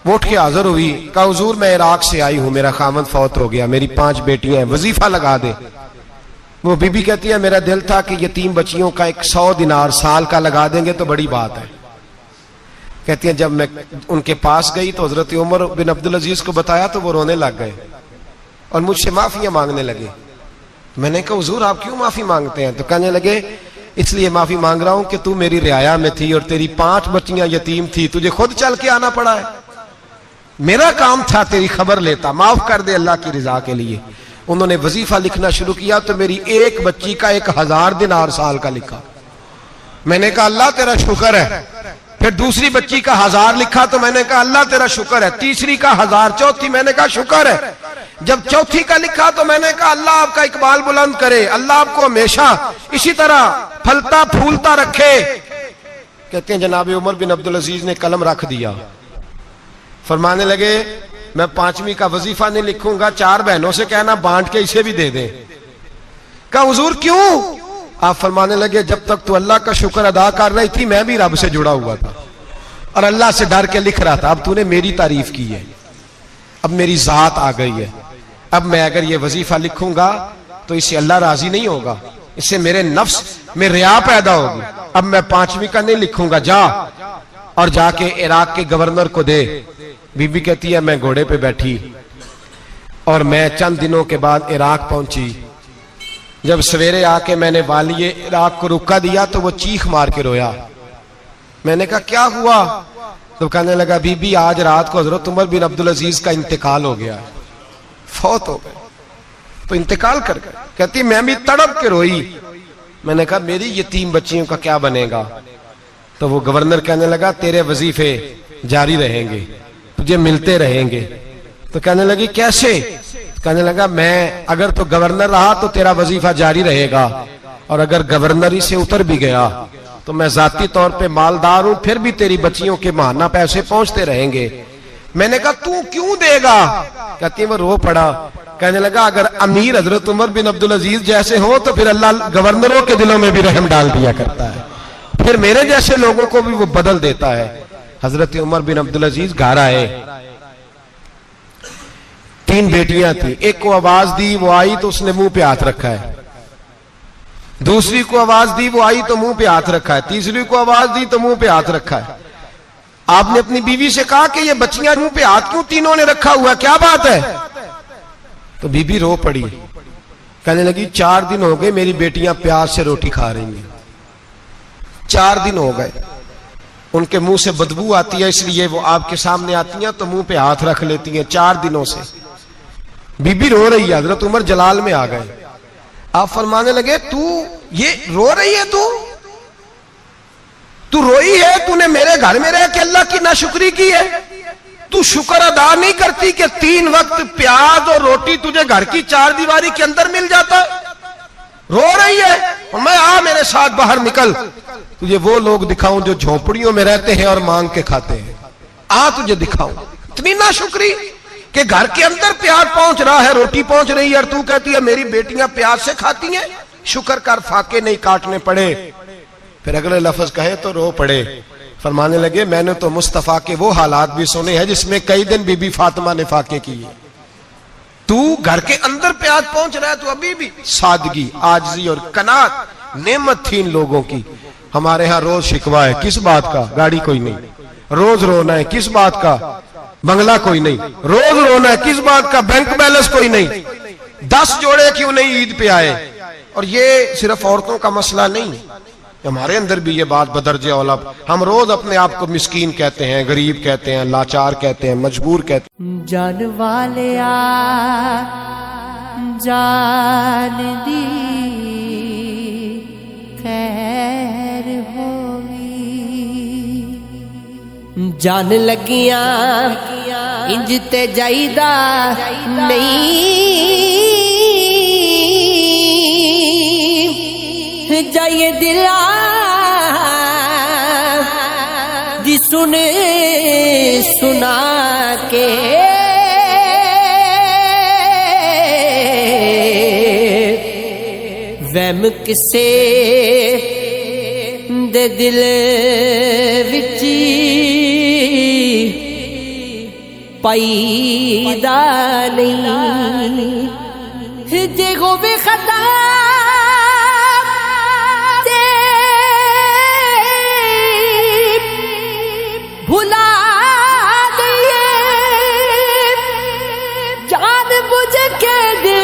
वो उठ के हाजिर हुई, कहा हुजूर मैं इराक से आई हूं, मेरा खामद फौत हो गया, मेरी 5 बेटियां हैं, वजीफा लगा दे। वो बीबी कहती है मेरा दिल था कि यतीम बच्चियों का 100 दिनार साल का लगा देंगे तो बड़ी बात है। कहती है जब मैं उनके पास गई तो हजरत उमर बिन अब्दुल अजीज को बताया तो वो रोने लग गए और मुझसे माफियां मांगने लगे। मैंने कहा हुजूर आप क्यों माफी मांगते हैं? तो कहने लगे इसलिए माफी मांग रहा हूं कि तू मेरी रियाया में थी और तेरी 5 बच्चियां यतीम थी, तुझे खुद चल के आना पड़ा है। मेरा काम था तेरी खबर लेता, माफ कर दे अल्लाह की रिजा के लिए। उन्होंने वजीफा लिखना शुरू किया तो मेरी एक बच्ची का 1000 दिनार साल का लिखा। मैंने कहा अल्लाह तेरा शुक्र है। फिर दूसरी बच्ची का 1000 लिखा तो मैंने कहा अल्लाह तेरा शुक्र है। तीसरी का 1000, चौथी मैंने कहा शुक्र है। जब चौथी का लिखा तो मैंने कहा अल्लाह आपका इकबाल बुलंद करे, अल्लाह आपको हमेशा इसी तरह फलता फूलता रखे। कहते हैं जनाब उमर बिन अब्दुल अजीज ने कलम रख दिया, फरमाने लगे मैं 5वीं का वजीफा नहीं लिखूंगा, 4 बहनों से कहना बांट के इसे भी दे दें। कहा हुजूर क्यों? आप फरमाने लगे जब तक तू अल्लाह का शुक्र अदा कर रही थी मैं भी रब से जुड़ा हुआ था और अल्लाह से डर के लिख रहा था। अब तूने मेरी तारीफ की है, अब मेरी जात आ गई है, अब मैं अगर ये वजीफा लिखूंगा तो इससे अल्लाह राजी नहीं होगा, इससे मेरे नफ्स में रिया पैदा होगी। अब मैं 5वीं का नहीं लिखूंगा, जा और जाके इराक के गवर्नर को दे। बीबी कहती है मैं घोड़े पे बैठी और मैं चंद दिनों के बाद इराक पहुंची। जब सवेरे आके मैंने वालिए इराक को रुका दिया तो वो चीख मार के रोया। मैंने कहा क्या हुआ? तो कहने लगा बीबी आज रात को हजरत उमर बिन अब्दुल अजीज का इंतकाल हो गया, फौत हो गए, तो इंतकाल कर गए। कहती मैं भी तड़प के रोई। मैंने कहा मेरी यतीम बच्चियों का क्या बनेगा? तो वो गवर्नर कहने लगा तेरे वजीफे जारी रहेंगे, तुझे मिलते रहेंगे। तो कहने लगी कैसे? कहने लगा मैं अगर तो गवर्नर रहा तो तेरा वजीफा जारी रहेगा और अगर गवर्नरी से उतर भी गया तो मैं जाती तौर पे मालदार हूं, फिर भी तेरी बच्चियों के माहाना पैसे पहुंचते रहेंगे। मैंने कहा तू क्यों देगा? कहती वो रो पड़ा। कहने लगा अगर अमीर हजरत उमर बिन अब्दुल अजीज जैसे हो तो फिर अल्लाह गवर्नरों के दिलों में भी रहम डाल दिया करता है, फिर मेरे जैसे लोगों को भी वो बदल देता है। हजरत उमर बिन अब्दुल अजीज घर आए, 3 बेटियां थी। एक को आवाज दी, वो आई तो उसने मुंह पे हाथ रखा है। दूसरी को आवाज दी, वो आई तो मुंह पे हाथ रखा है। तीसरी को आवाज दी तो मुंह पे हाथ रखा है। आपने अपनी बीवी से कहा कि ये बच्चियां मुंह पे हाथ क्यों तीनों ने रखा हुआ, क्या बात है? तो बीबी रो पड़ी, कहने लगी 4 दिन हो गए मेरी बेटियां प्यार से रोटी खा रही हैं, 4 दिन हो गए। उनके मुंह से बदबू आती है, इसलिए वो आपके सामने आती हैं तो मुंह पे हाथ रख लेती हैं 4 दिनों से। बीबी रो रही है, हजरत उमर जलाल में आ गए। आप फरमाने लगे, तू ये रो रही है, तू रोई है, तूने मेरे घर में रह के अल्लाह की नाशुक्री की है, तू शुक्र अदा नहीं करती कि 3 वक्त प्याज और रोटी तुझे घर की 4 दीवारी के अंदर मिल जाता। रो रही है, और मैं आ मेरे साथ बाहर निकल, तुझे वो लोग दिखाऊं जो झोपड़ियों में रहते हैं और मांग के खाते हैं। आ तुझे दिखाऊं। इतनी नाशुक्री कि घर के अंदर प्याज पहुंच रहा है, रोटी पहुंच रही है, और तू कहती है मेरी बेटियां प्याज से खाती हैं, शुक्र कर फाके नहीं काटने पड़े। फिर अगले लफ्ज कहे तो रो पड़े। फरमाने लगे, मैंने तो मुस्तफा के वो हालात भी सुने हैं जिसमें कई दिन बीबी फातिमा ने फाके किए। तू घर के अंदर प्याज पहुंच रहा है, तो अभी भी सादगी, आजिज़ी और कनात नेमत थी इन लोगों की। हमारे यहाँ रोज शिकवा है, किस बात का? गाड़ी कोई नहीं। रोज रोना है, किस बात का? बंगला कोई नहीं। रोज रोना है, किस बात का? बैंक बैलेंस कोई नहीं। 10 जोड़े क्यों नहीं ईद पे आए? और ये सिर्फ औरतों का मसला नहीं, हमारे अंदर भी ये बात बदर्जे औला। हम रोज अपने आप को मिस्कीन कहते हैं, गरीब कहते हैं, लाचार कहते हैं, मजबूर कहते हैं। जान वाले जान दी खैर होवी, जान लगिया इंज ते जाईदा नहीं, जाइए दिला जी सुने सुना के, वहम किसे दे दिल विच पाईदा नहीं, जे होवे खता भुला दिए, जान बुझ के दे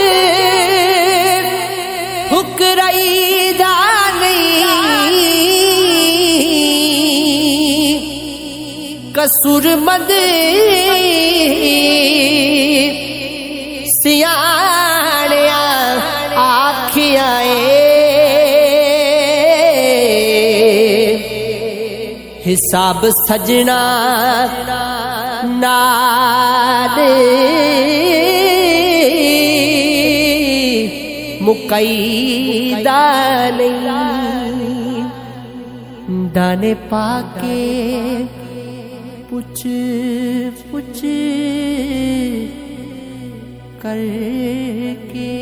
हुक्राई नहीं, कसूर मद सियाणिया आखिया हिसाब सजना नाल मुकईदा नहीं, दाने पाके पुछ पुछ करके